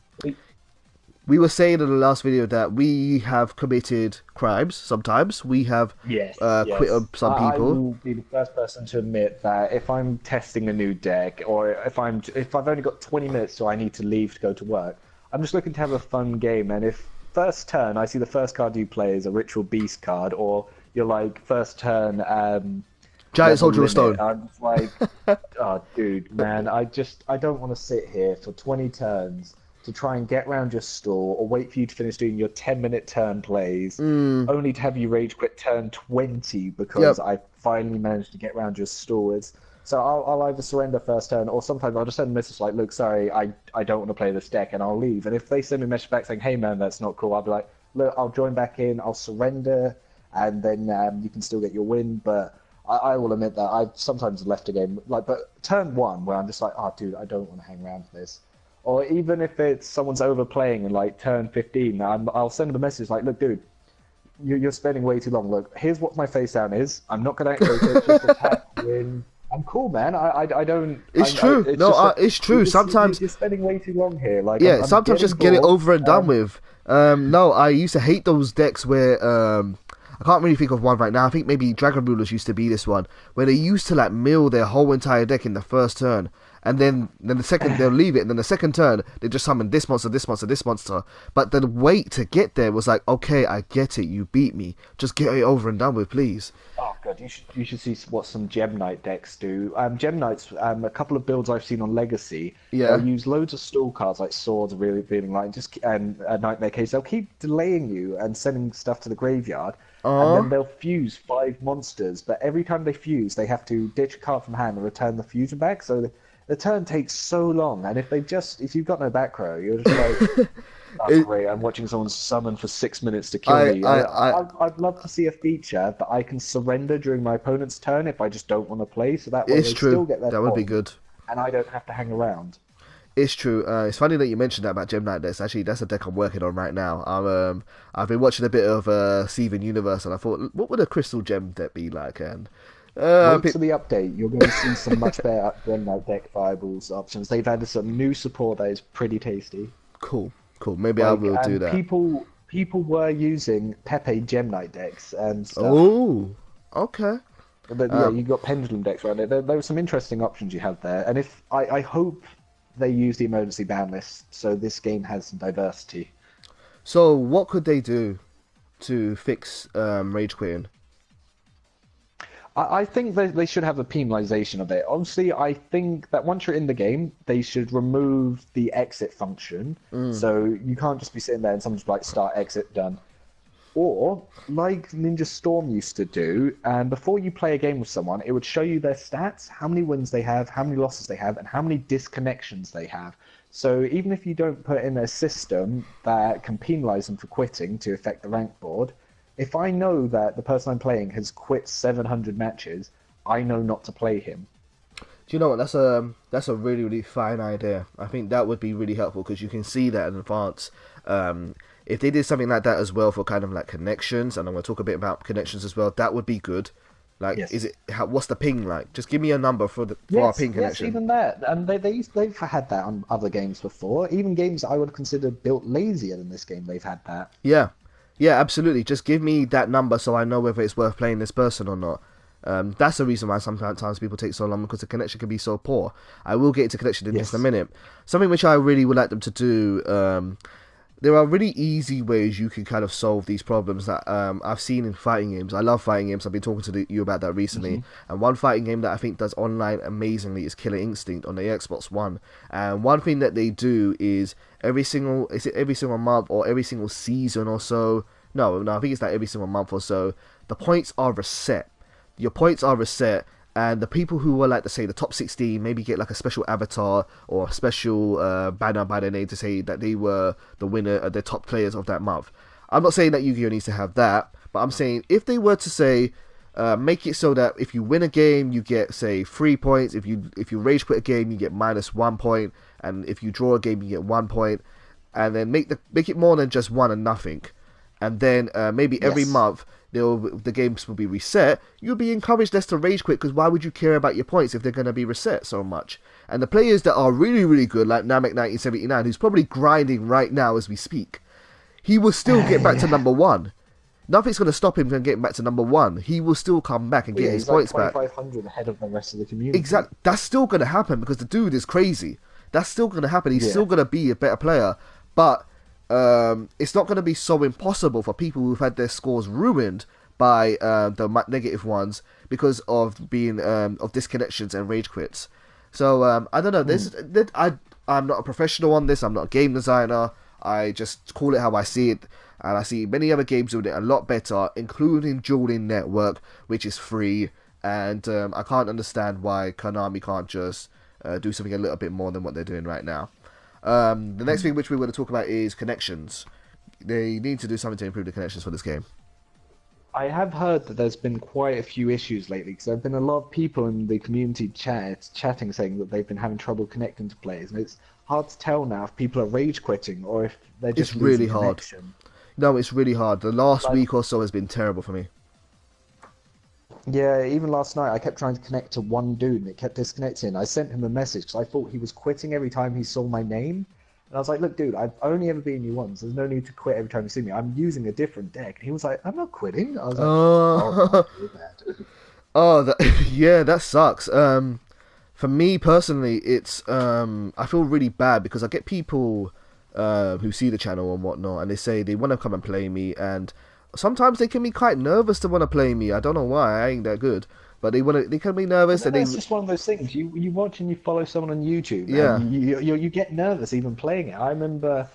we were saying in the last video that we have committed crimes sometimes. We have quit on some people. I will be the first person to admit that if I'm testing a new deck, or if I've only got 20 minutes so I need to leave to go to work, I'm just looking to have a fun game. And if first turn I see the first card you play is a Ritual Beast card, or you're like first turn Giant Soldier of Stone, I'm just like, oh dude, man, I don't want to sit here for 20 turns to try and get around your stall, or wait for you to finish doing your 10-minute turn plays, only to have you rage quit turn 20 because I finally managed to get around your stall. So I'll either surrender first turn, or sometimes I'll just send a message like, look, sorry, I don't want to play this deck, and I'll leave. And if they send me a message back saying, hey man, that's not cool, I'll be like, look, I'll join back in, I'll surrender, and then you can still get your win. But I will admit that I've sometimes left a game, but turn one, where I'm just like, oh dude, I don't want to hang around for this. Or even if it's someone's overplaying in turn 15, I'll send them a message like, look, dude, you're spending way too long. Look, here's what my face down is. I'm not going to activate it, just attack, win. I'm cool, man. I don't. It's true. It's No, just that it's true. Sometimes, you're spending way too long here. Like, yeah, I'm sometimes getting just get it bored. over and done with. No, I used to hate those decks where I can't really think of one right now. I think maybe Dragon Rulers used to be this one where they used to like mill their whole entire deck in the first turn, and then the second they'll leave it, and then the second turn they just summon this monster, this monster, this monster. But the wait to get there was like, okay, I get it, you beat me, just get it over and done with, please. Oh god, you should see what some Gem Knight decks do. Gem Knights, a couple of builds I've seen on Legacy, Yeah. they'll use loads of stall cards like Swords, really Revealing Light, and a Nightmare Case. They'll keep delaying you and sending stuff to the graveyard, and then they'll fuse 5 monsters. But every time they fuse, they have to ditch a card from hand and return the fusion back. So the turn takes so long, and if you've got no back row, you're just like. That's great. I'm watching someone summon for 6 minutes to kill me. I'd love to see a feature that I can surrender during my opponent's turn if I just don't want to play, so that way they still get their That would be point, good. and I don't have to hang around. It's true. It's funny that you mentioned that about Gem Knight decks. Actually, that's a deck I'm working on right now. I've been watching a bit of Steven Universe, and I thought, what would a Crystal Gem deck be like? And Wait for the update. You're going to see some much better Gem Knight deck viables options. They've added some new support that is pretty tasty. Cool. Maybe I will do that. People were using Pepe Gem Knight decks and stuff. Oh, okay. But yeah, you got pendulum decks around it. There were some interesting options you had there, and if I hope they use the emergency ban list so this game has some diversity. So what could they do to fix rage quitting? I think they should have a penalization of it. Honestly, I think that once you're in the game, they should remove the exit function. So you can't just be sitting there and someone's like, start, exit, done. Or, like Ninja Storm used to do, and before you play a game with someone, it would show you their stats, how many wins they have, how many losses they have, and how many disconnections they have. So even if you don't put in a system that can penalize them for quitting to affect the rank board, if I know that the person I'm playing has quit 700 matches, I know not to play him. Do you know what? That's a really, really fine idea. I think that would be really helpful because you can see that in advance. If they did something like that as well for kind of like connections, and I'm going to talk a bit about connections as well, that would be good. Like, Yes. What's the ping like? Just give me a number for our ping connection. Yes, even that. And they've had that on other games before. Even games I would consider built lazier than this game, they've had that. Yeah, absolutely. Just give me that number so I know whether it's worth playing this person or not. That's the reason why sometimes people take so long, because the connection can be so poor. I will get into connection in just a minute. Something which I really would like them to do. There are really easy ways you can kind of solve these problems that I've seen in fighting games. I love fighting games. I've been talking to you about that recently. And one fighting game that I think does online amazingly is Killer Instinct on the Xbox One. And one thing that they do is every single month or every single season or so. No, I think it's like every single month or so. The points are reset. Your points are reset. And the people who were like, say, the top 16 maybe get like a special avatar or a special banner by their name to say that they were the winner, the top players of that month. I'm not saying that Yu-Gi-Oh needs to have that, but I'm saying if they were to say, make it so that if you win a game, you get, say, 3 points. If you rage quit a game, you get -1 point, and if you draw a game, you get 1 point. And then make it more than just 1 and nothing. And then maybe every month the games will be reset. You'll be encouraged less to rage quit, because why would you care about your points if they're going to be reset so much? And the players that are really, really good, like Namek1979, who's probably grinding right now as we speak, he will still get back to number 1. Nothing's going to stop him from getting back to number 1. He will still come back and get his points back. 2,500 ahead of the rest of the community. Exactly. That's still going to happen because the dude is crazy. That's still going to happen. He's still going to be a better player. But it's not going to be so impossible for people who've had their scores ruined by the negative ones because of being of disconnections and rage quits. So I don't know. I'm not a professional on this. I'm not a game designer. I just call it how I see it, and I see many other games doing it a lot better, including Dueling Network, which is free. And I can't understand why Konami can't just do something a little bit more than what they're doing right now. The next thing which we're going to talk about is connections. They need to do something to improve the connections for this game. I have heard that there's been quite a few issues lately, because there have been a lot of people in the community chatting saying that they've been having trouble connecting to players, and it's hard to tell now if people are rage quitting or if they're just it's really losing hard. Connection. No, it's really hard. The last week or so has been terrible for me. Yeah, even last night I kept trying to connect to one dude and it kept disconnecting. I sent him a message because I thought he was quitting every time he saw my name. And I was like, look, dude, I've only ever been you once. There's no need to quit every time you see me. I'm using a different deck. And he was like, I'm not quitting. I was like, oh, my, Oh, too bad. oh, yeah, that sucks. For me personally, it's I feel really bad because I get people who see the channel and whatnot, and they say they want to come and play me, and sometimes they can be quite nervous to want to play me. I don't know why. I ain't that good, but they can be But nervous, then and they that's just one of those things. You watch and you follow someone on YouTube, yeah, and you get nervous even playing it. I remember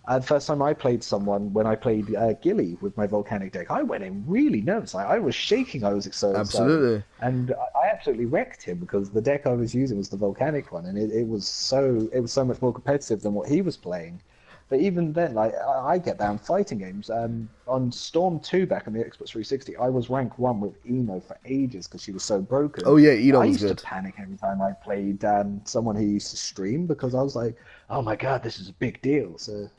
the first time I played someone when I played Gilly with my volcanic deck. I went in really nervous. I was shaking. I was so excited, absolutely. and I absolutely wrecked him because the deck I was using was the volcanic one, and it was so much more competitive than what he was playing. But even then, like I get down fighting games. On Storm 2 back on the Xbox 360, I was rank 1 with Eno for ages because she was so broken. Oh yeah, But Eno I was used to good. panic every time I played someone who used to stream because I was like, oh my god, this is a big deal. So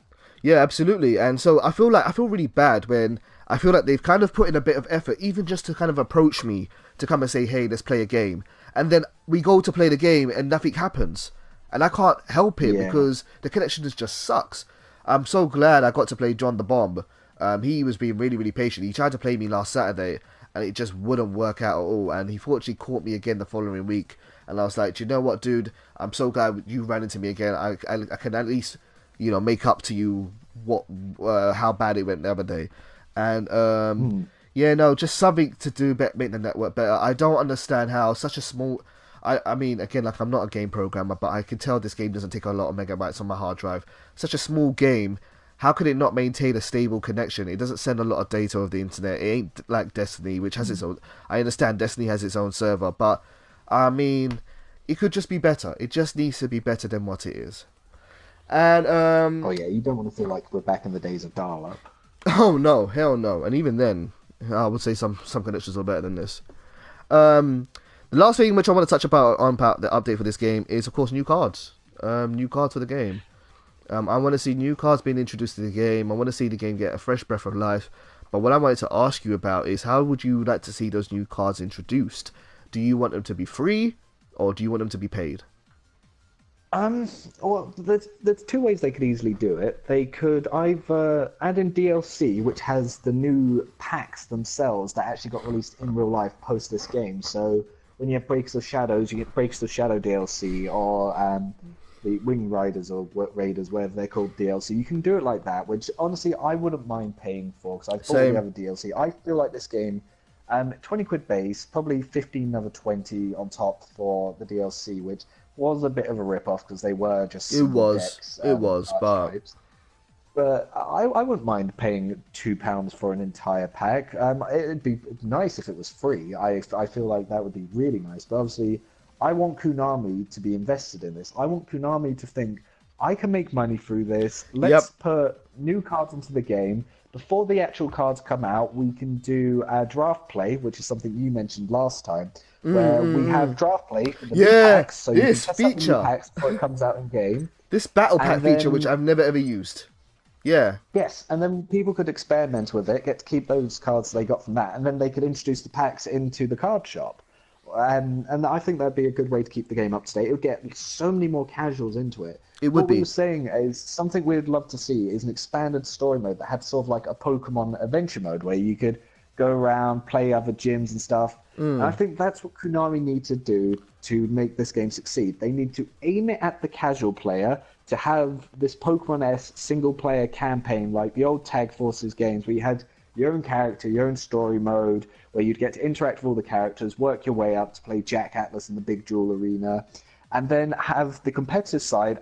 Yeah, absolutely. And so I feel really bad when I feel like they've kind of put in a bit of effort, even just to kind of approach me to come and say, "Hey, let's play a game," and then we go to play the game and nothing happens, and I can't help it yeah. because the connection just sucks. I'm so glad I got to play John the Bomb. He was being really, really patient. He tried to play me last Saturday, and it just wouldn't work out at all. And he fortunately caught me again the following week. And I was like, "Do you know what, dude? I'm so glad you ran into me again. I can at least, make up to you what how bad it went the other day." And Hmm. yeah, no, just something to do make the network better. I don't understand how such a small. I mean, again, like I'm not a game programmer, but I can tell this game doesn't take a lot of megabytes on my hard drive. Such a small game, how could it not maintain a stable connection? It doesn't send a lot of data over the internet. It ain't like Destiny, which has its own. I understand Destiny has its own server, but I mean, it could just be better. It just needs to be better than what it is. And Oh yeah, you don't want to feel like we're back in the days of dial-up. oh no, hell no. And even then, I would say some connections are better than this. Um, the last thing which I want to touch about the update for this game is, of course, new cards. New cards for the game. I want to see new cards being introduced to the game. I want to see the game get a fresh breath of life. But what I wanted to ask you about is how would you like to see those new cards introduced? Do you want them to be free, or do you want them to be paid? Um, well, there's two ways they could easily do it. They could either add in DLC, which has the new packs themselves that actually got released in real life post this game. So when you have Breaks of Shadows, you get Breaks of Shadow DLC, or the Wing Riders or Raiders, whatever they're called DLC. You can do it like that, which honestly I wouldn't mind paying for because I bought the Same. other DLC. I feel like this game. 20 quid base, probably 15 another 20 on top for the DLC, which was a bit of a rip-off because they were just It single was. decks, It was. But archetypes. But I wouldn't mind paying £2 for an entire pack. It'd be nice if it was free. I feel like that would be really nice. But obviously, I want Konami to be invested in this. I want Konami to think, I can make money through this. Let's yep. put new cards into the game. Before the actual cards come out, we can do draft play, which is something you mentioned last time, where we have draft play for the new Yeah. packs, so you can This test out the new feature. packs before it comes out in game. This battle pack And feature, which then I've never ever used. Yeah. yes, and then people could experiment with it, get to keep those cards they got from that, and then they could introduce the packs into the card shop. And I think that'd be a good way to keep the game up to date. It would get so many more casuals into it. It would What we be. were saying is something we'd love to see is an expanded story mode that had sort of like a Pokemon adventure mode where you could go around, play other gyms and stuff. And I think that's what Konami need to do to make this game succeed. They need to aim it at the casual player to have this Pokemon-esque single-player campaign like the old Tag Forces games where you had your own character, your own story mode, where you'd get to interact with all the characters, work your way up to play Jack Atlas in the big duel arena, and then have the competitive side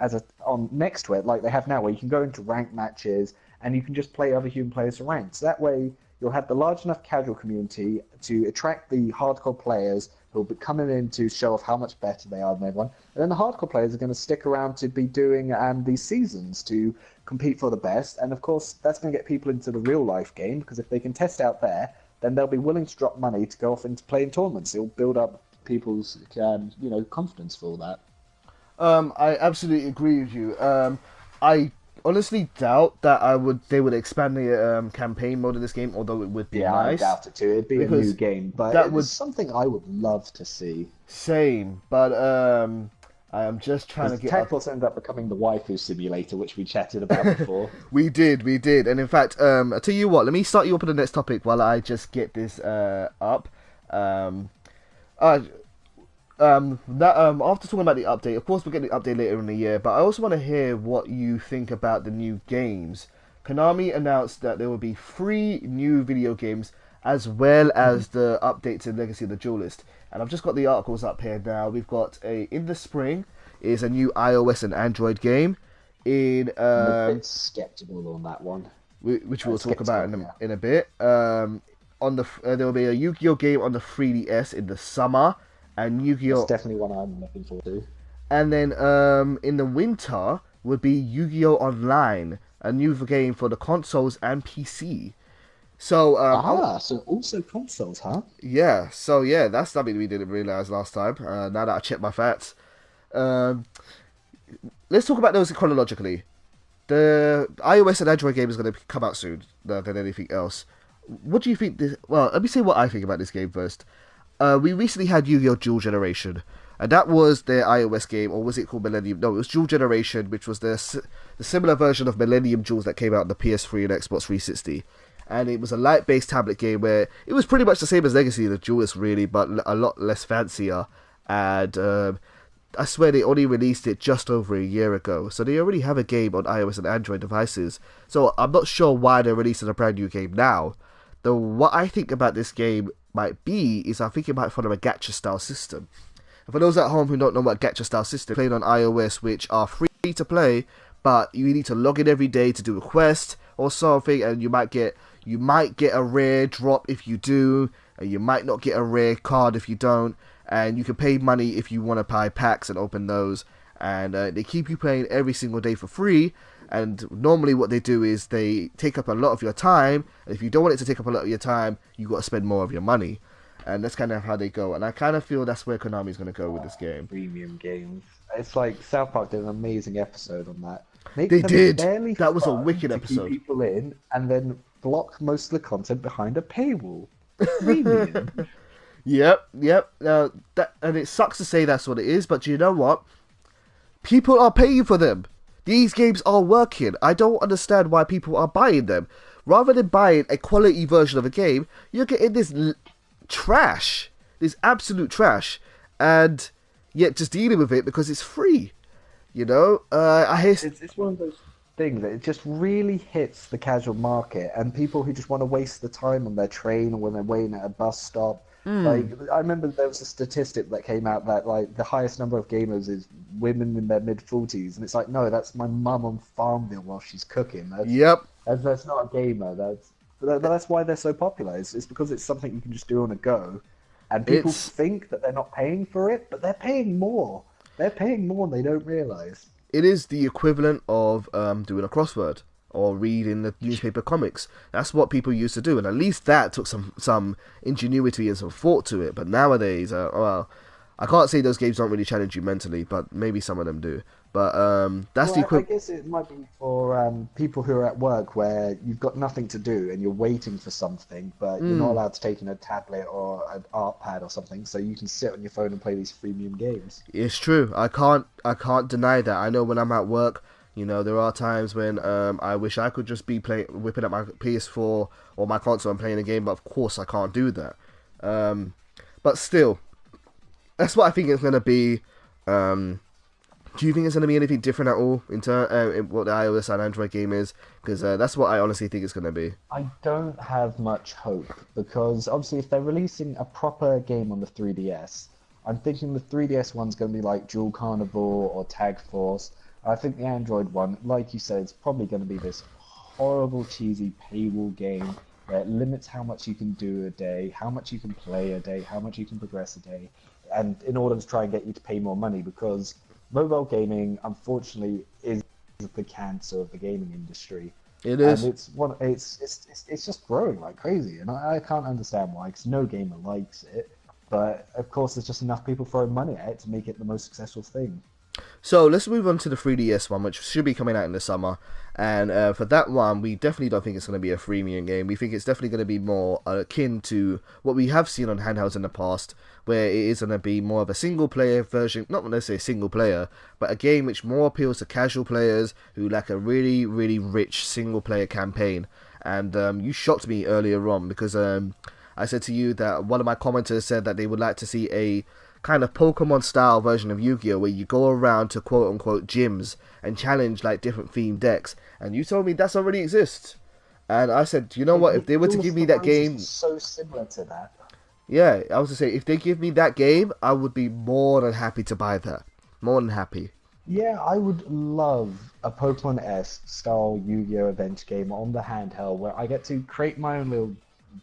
on next to it, like they have now, where you can go into ranked matches and you can just play other human players for ranks. That way, you'll have the large enough casual community to attract the hardcore players who will be coming in to show off how much better they are than everyone. And then the hardcore players are going to stick around to be doing these seasons to compete for the best. And of course, that's going to get people into the real life game because if they can test out there, then they'll be willing to drop money to go off into playing tournaments. It'll build up people's confidence for all that. I absolutely agree with you. I honestly doubt that they would expand the campaign mode of this game, although it would be Yeah, I nice doubt it too. It'd be a new because game, but that it would is something I would love to see. same. But I am just trying to Because get up. Tactics ended up becoming the waifu simulator, which we chatted about before. We did, and in fact, I tell you what, let me start you up on the next topic while I just get this up. Um, uh, after talking about the update, of course we'll get the update later in the year, but I also want to hear what you think about the new games. Konami announced that there will be 3 new video games as well as the update to Legacy of the Duelist. And I've just got the articles up here now. We've got in the spring is a new iOS and Android game. I'm a bit skeptical on that one. Which we'll talk about Yeah. in a bit. There will be a Yu-Gi-Oh game on the 3DS in the summer, and That's Yu-Gi-Oh, definitely one I'm looking forward to. and then in the winter would be Yu-Gi-Oh Online, a new game for the consoles and PC. So So also consoles, huh? yeah, that's something we didn't realize last time. Now that I checked my facts, um, let's talk about those chronologically. The iOS and Android game is going to come out soon than anything else. What do you think? Well, let me say what I think about this game first. We recently had Yu-Gi-Oh! Dual Generation, and that was their iOS game, or was it called Millennium? No, it was Dual Generation, which was the similar version of Millennium Duels that came out on the PS3 and Xbox 360. And it was a light-based tablet game where it was pretty much the same as Legacy of the Duelist, really, but a lot less fancier. And I swear they only released it just over a year ago, so they already have a game on iOS and Android devices. So I'm not sure why they're releasing a brand new game now. Though what I think about this game might be is I think it might follow a gacha style system. And for those at home who don't know what gacha style system, played on iOS, which are free to play, but you need to log in every day to do a quest or something, and you might get a rare drop if you do, and you might not get a rare card if you don't. And you can pay money if you want to buy packs and open those. And they keep you playing every single day for free. And normally what they do is they take up a lot of your time. And if you don't want it to take up a lot of your time, you got to spend more of your money. And that's kind of how they go. And I kind of feel that's where Konami's going to go with this game. Premium games. It's like South Park did an amazing episode on that. Make They them did. barely That was a fun wicked to episode. keep people in, and then block most of the content behind a paywall. Premium. Yep. And it sucks to say that's what it is, but you know what? People are paying for them. These games are working. I don't understand why people are buying them. Rather than buying a quality version of a game, you're getting this trash, this absolute trash, and yet just dealing with it because it's free. You know, I hear. It's one of those things that it just really hits the casual market and people who just want to waste the time on their train or when they're waiting at a bus stop. Like, I remember there was a statistic that came out that like the highest number of gamers is women in their mid-40s, and it's like, no, that's my mum on Farmville while she's cooking. Yep. That's not a gamer. That's why they're so popular. It's because it's something you can just do on a go, and people think that they're not paying for it, but they're paying more. They're paying more and they don't realize. It is the equivalent of doing a crossword or reading the newspaper comics. That's what people used to do, and at least that took some ingenuity and some thought to it. But nowadays, well, I can't say those games don't really challenge you mentally, but maybe some of them do. But that's the I equivalent. guess it might be for people who are at work where you've got nothing to do and you're waiting for something, but you're not allowed to take in a tablet or an art pad or something, so you can sit on your phone and play these freemium games. It's true. I can't deny that. I know when I'm at work, you know, there are times when I wish I could just be whipping up my PS4 or my console and playing a game, but of course I can't do that. But still, that's what I think it's going to be. Do you think it's going to be anything different at all in what the iOS and Android game is? Because that's what I honestly think it's going to be. I don't have much hope because obviously if they're releasing a proper game on the 3DS, I'm thinking the 3DS one's going to be like Dual Carnivore or Tag Force. I think the Android one, like you said, is probably going to be this horrible, cheesy paywall game where it limits how much you can do a day, how much you can play a day, how much you can progress a day, and in order to try and get you to pay more money, because mobile gaming, unfortunately, is the cancer of the gaming industry. It is. And it's just growing like crazy, and I can't understand why, because no gamer likes it. But of course, there's just enough people throwing money at it to make it the most successful thing. So let's move on to the 3DS one, which should be coming out in the summer. And for that one, we definitely don't think it's going to be a freemium game. We think it's definitely going to be more akin to what we have seen on handhelds in the past, where it is going to be more of a single-player version, not necessarily single-player, but a game which more appeals to casual players who like a really, really rich single-player campaign. And you shocked me earlier on because I said to you that one of my commenters said that they would like to see a kind of Pokemon style version of Yu-Gi-Oh where you go around to quote unquote gyms and challenge like different themed decks, and you told me that's already exists. And I said, you know what, if they were to give me that game, so similar to that. yeah, I was to say if they give me that game, I would be more than happy to buy that. More than happy. Yeah, I would love a Pokemon-esque style Yu-Gi-Oh adventure game on the handheld where I get to create my own little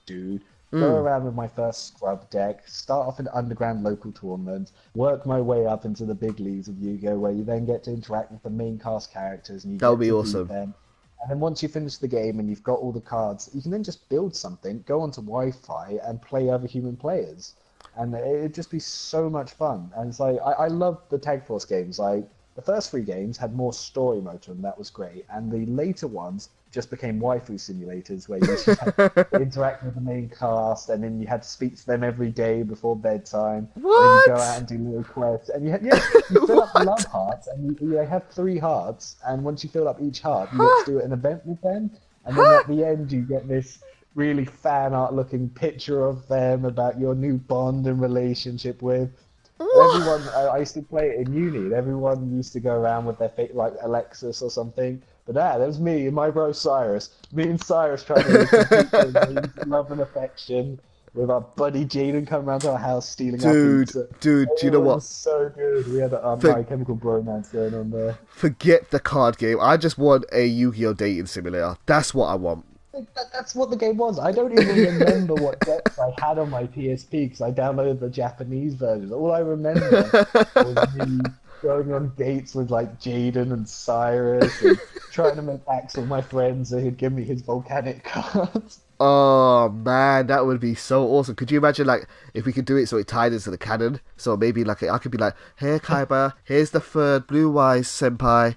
dude, go around with my first scrub deck, start off in underground local tournaments, work my way up into the big leagues of Yu-Gi-Oh, where you then get to interact with the main cast characters and you That would get be to awesome. beat them. And then once you finish the game and you've got all the cards, you can then just build something, go onto Wi-Fi and play other human players. And it'd just be so much fun. And it's like, I love the Tag Force games. Like, the first 3 games had more story mode to them, that was great. And the later ones just became waifu simulators where you just had to interact with the main cast and then you had to speak to them every day before bedtime. What? And then you go out and do little quests. And you fill up love hearts and you have 3 hearts. And once you fill up each heart, you get to do an event with them. And then at the end, you get this really fan art looking picture of them about your new bond and relationship with. Everyone, I used to play it in uni, and everyone used to go around with their like Alexis or something. But that was me and my bro Cyrus. Me and Cyrus trying to love and affection with our buddy Jaden coming around to our house stealing our pizza. Dude, do you know what? It was so good. We had a My Chemical Bromance going on there. Forget the card game. I just want a Yu-Gi-Oh dating simulator. That's what I want. That's what the game was. I don't even remember what decks I had on my PSP because I downloaded the Japanese version. All I remember was me going on dates with like Jaden and Cyrus and trying to make packs with my friends so he'd give me his volcanic cards. Oh man, that would be so awesome. Could you imagine like if we could do it so it tied into the canon? So maybe like I could be like, "Hey Kaiba, here's the 3rd Blue Eyes Senpai,"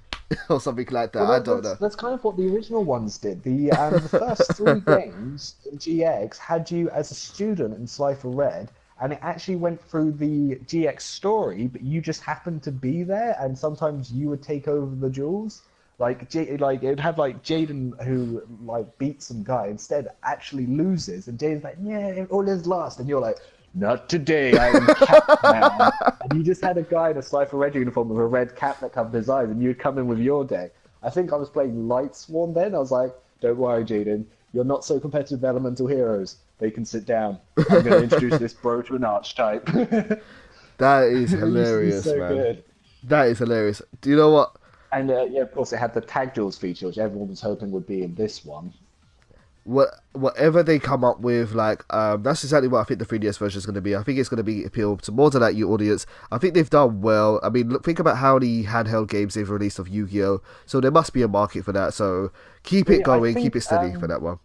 or something like that. Well, I don't know. That's kind of what the original ones did. The first 3 games in GX had you as a student in Cypher Red, and it actually went through the GX story, but you just happened to be there, and sometimes you would take over the duels. Like it had like Jaden who like beats some guy instead actually loses, and Jaden's like, yeah, all is lost, and you're like, not today, I'm Cap now. And you just had a guy in a Cypher Red uniform with a red cap that covered his eyes, and you'd come in with your deck. I think I was playing Light Sworn then. I was like, don't worry, Jaden, you're not so competitive with elemental heroes. They can sit down. I'm going to introduce this bro to an archetype. That is hilarious, so man. good. That is hilarious. Do you know what? And yeah, of course, it had the tag duels feature, which everyone was hoping would be in this one. Whatever they come up with, like that's exactly what I think the 3DS version is going to be. I think it's going to be appeal to more to that audience. I think they've done well. I mean, look, think about how the handheld games they've released of Yu-Gi-Oh, so there must be a market for that. So keep it going, keep it steady for that one.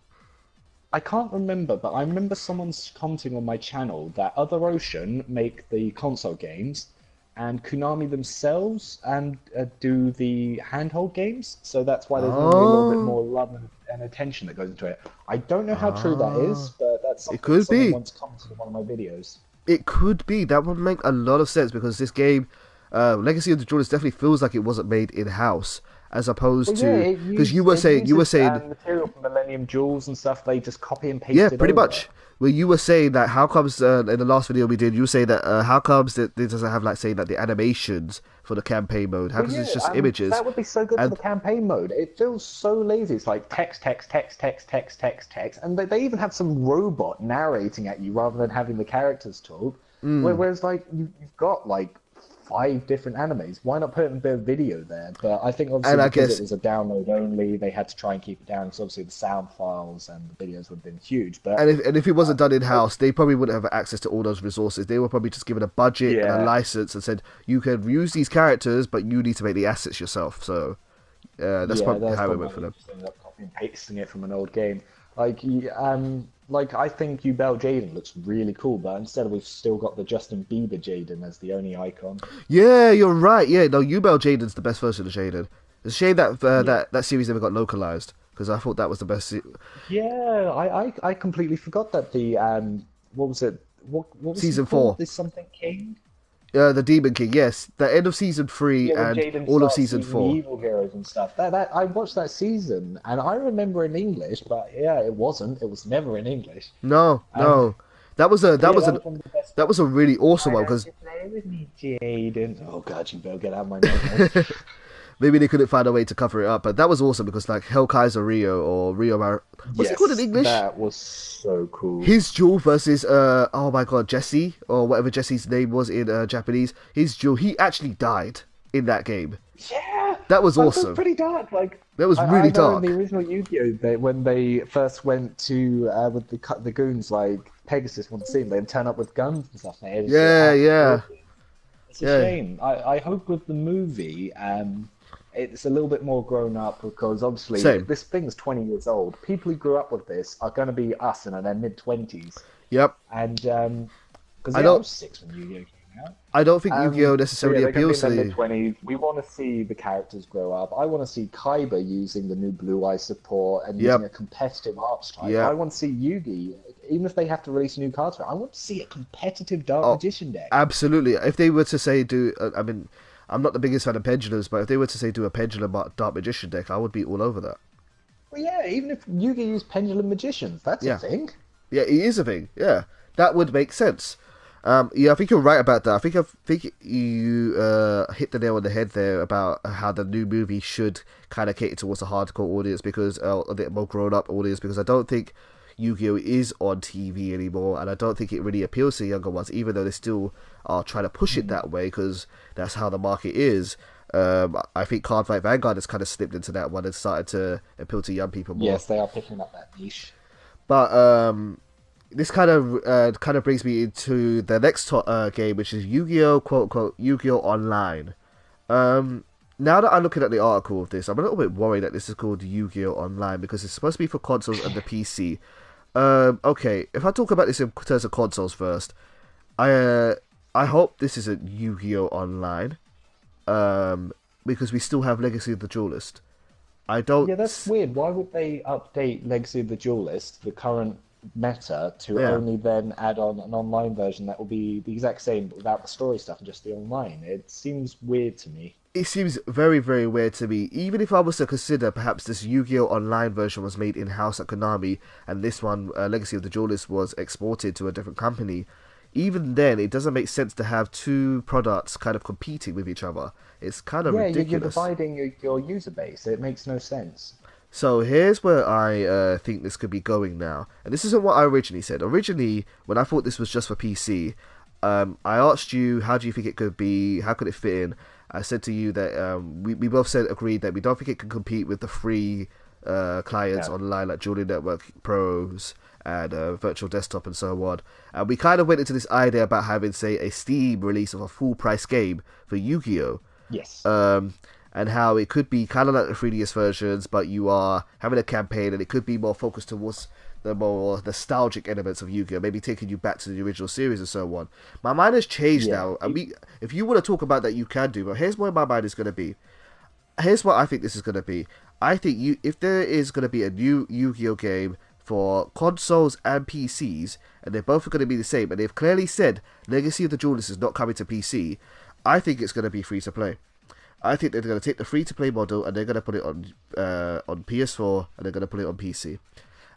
I can't remember, but I remember someone's commenting on my channel that Other Ocean make the console games, and Konami themselves and do the handheld games. So that's why there's normally a little bit more love and attention that goes into it. I don't know how true that is, but that's something it could someone be. once commented on one of my videos. It could be. That would make a lot of sense because this game, Legacy of the Duelist, definitely feels like it wasn't made in house, as opposed to because you were saying material from Millennium Jewels and stuff. They just copy and paste. Yeah, pretty much. Well, you were saying that how comes in the last video we did, you were saying that how comes that it doesn't have like saying that the animations for the campaign mode? How comes it's just images? That would be so good for the campaign mode. It feels so lazy. It's like text, text, text, text, text, text, text, and they even have some robot narrating at you rather than having the characters talk. Whereas like you've got like 5 different animes. Why not put in a bit of video there? But I think obviously because it was a download only, they had to try and keep it down because obviously the sound files and the videos would have been huge. But and if it wasn't done in house, they probably wouldn't have access to all those resources. They were probably just given a budget and a license and said you can use these characters, but you need to make the assets yourself. So that's probably how it went for them. Ended up copying and pasting it from an old game. Like like I think Yubel Jaden looks really cool, but instead we've still got the Justin Bieber Jaden as the only icon. Yeah, you're right. Yeah, no, Yubel Jaden's the best version of Jaden. It's a shame that Yeah. that series never got localized because I thought that was the best. Yeah, I completely forgot that the what was it? What was he Season called? 4. This something King? The Demon King, yes. The end of season 3 Yeah, when and Jaden all of starts season using the 4. evil heroes and stuff. That I watched that season and I remember in English, but yeah, it wasn't. It was never in English. No, Um, no. That was a but that yeah, was that an was one of the best that was ones. a really awesome Why one don't because you play with me, Jaden? Oh God, you better get out of my nightmares. maybe they couldn't find a way to cover it up, but that was awesome because like Hellkaiser Rio or what's it called in Yes, English? that was so cool. His duel versus oh my god, Jesse or whatever Jesse's name was in Japanese. His duel, he actually died in that game. Yeah, That was that was awesome. pretty dark. Like That was I really know in the dark. original Yu-Gi-Oh, when they first went to with the goons, like Pegasus wanted to see them, they'd turn up with guns and stuff. And they just Yeah, absolutely yeah, awesome. It's a yeah. shame. I hope with the movie, it's a little bit more grown up because obviously Same. this thing's 20 years old. People who grew up with this are going to be us in their mid-20s, Yep. and because I yeah, I don't was 6 when Yu-Gi-Oh came out. I don't think Yu-Gi-Oh So yeah, necessarily they're going to be in appeals to their mid the. twenties. We want to see the characters grow up. I want to see Kaiba using the new Blue Eye support and using Yep. a competitive archetype. I Yep. want to see Yugi, even if they have to release a new card for it, I want to see a competitive Dark Oh, Magician deck. absolutely. If they were to say do, I mean, I'm not the biggest fan of pendulums, but if they were to say do a pendulum Dark Magician deck, I would be all over that. Well, yeah, even if Yugi used Pendulum Magicians, that's a Yeah, thing. yeah, it is a thing. Yeah, that would make sense. Yeah, I think you're right about that. I think you hit the nail on the head there about how the new movie should kind of cater towards a hardcore audience because a bit more grown up audience because I don't think Yu-Gi-Oh is on TV anymore, and I don't think it really appeals to younger ones, even though they still are trying to push it that way because that's how the market is. I think Card Fight Vanguard has kind of slipped into that one and started to appeal to young people more. Yes, they are picking up that niche. But this kind of brings me into the next game, which is Yu-Gi-Oh! Quote unquote Yu-Gi-Oh! Online. Now that I'm looking at the article of this, I'm a little bit worried that this is called Yu-Gi-Oh! Online because it's supposed to be for consoles and the PC. Okay, if I talk about this in terms of consoles first, I hope this isn't Yu-Gi-Oh! Online, because we still have Legacy of the Duelist. I don't. Yeah, that's weird. Why would they update Legacy of the Duelist, the current meta, to Yeah, only then add on an online version that will be the exact same but without the story stuff and just the online? It seems weird to me. it seems very, very weird to me. Even if I was to consider perhaps this Yu-Gi-Oh! Online version was made in-house at Konami, and this one, Legacy of the Duelist, was exported to a different company, even then, it doesn't make sense to have two products kind of competing with each other. It's kind of Yeah, you're ridiculous. dividing your user base. It makes no sense. So here's where I think this could be going now. And this isn't what I originally said. Originally, when I thought this was just for PC, I asked you, how do you think it could be? How could it fit in? I said to you that we both agreed that we don't think it can compete with the free clients No. online like Dueling Network Pros and Virtual Desktop and so on. And we kind of went into this idea about having, say, a Steam release of a full price game for Yu-Gi-Oh! Yes. And how it could be kind of like the 3DS versions, but you are having a campaign, and it could be more focused towards the more nostalgic elements of Yu-Gi-Oh, maybe taking you back to the original series and so on. My mind has changed Yeah. now, and if you want to talk about that, you can do. But here's where my mind is going to be. Here's what I think this is going to be. I think if there is going to be a new Yu-Gi-Oh game for consoles and PCs, and they're both going to be the same, and they've clearly said Legacy of the Duelist is not coming to PC, I think it's going to be free to play. I think they're going to take the free-to-play model and they're going to put it on PS4 and they're going to put it on PC,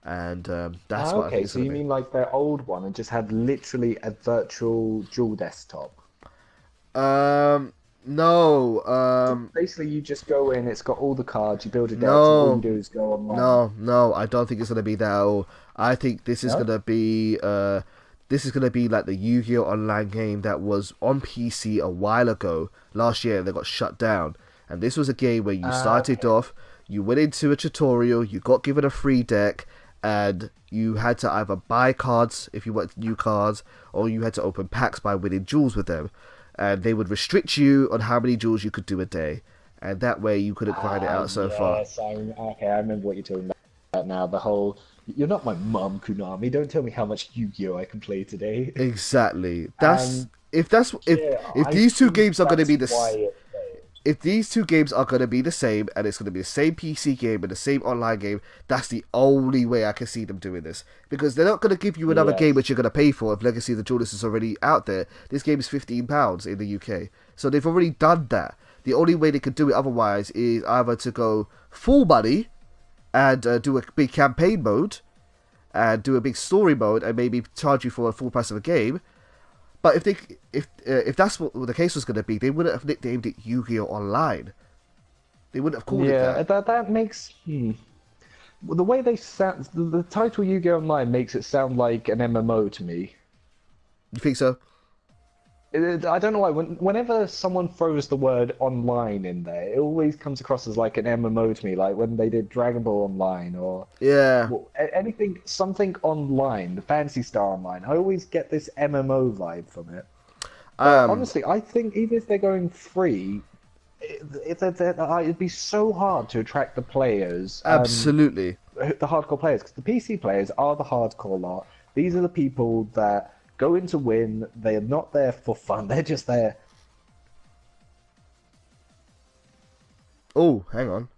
and that's what I think Okay, it's so going you to be. mean like their old one and just had literally a virtual dual desktop? No, Basically, you just go in, it's got all the cards, you build a deck, and all you no, do is go online. no. I don't think it's going to be that at all. I think this is going No? to be like the Yu-Gi-Oh! Online game that was on PC a while ago, last year, and they got shut down. And this was a game where you started Okay. off, you went into a tutorial, you got given a free deck, and you had to either buy cards if you want new cards, or you had to open packs by winning jewels with them. And they would restrict you on how many jewels you could do a day. And that way you couldn't grind it out so far. Yes, okay, I remember what you're talking about now. The whole You're not my mum, Konami. Don't tell me how much Yu-Gi-Oh I can play today. Exactly. And yeah, If I these two think games are going to that's be why this, it failed. if these two games are going to be the same, and it's going to be the same PC game and the same online game, that's the only way I can see them doing this. Because they're not going to give you another game Yes. which you're going to pay for if Legacy of the Duelist is already out there. This game is £15 in the UK. So they've already done that. The only way they could do it otherwise is either to go full money and do a big campaign mode and do a big story mode and maybe charge you for a full price of a game. But if that's what the case was going to be, they wouldn't have nicknamed it Yu-Gi-Oh! Online. They wouldn't have called it Yeah, that. that makes Well, the way they sound, the title Yu-Gi-Oh! Online makes it sound like an MMO to me. You think so? I don't know why. Whenever someone throws the word online in there, it always comes across as like an MMO to me. Like when they did Dragon Ball Online or Yeah. well, anything, something online, the Fantasy Star Online. I always get this MMO vibe from it. But Um. honestly, I think even if they're going free, it'd be so hard to attract the players, Absolutely. the hardcore players, because the PC players are the hardcore lot. These are the people that go in to win. They are not there for fun. They're just there. Oh, hang on.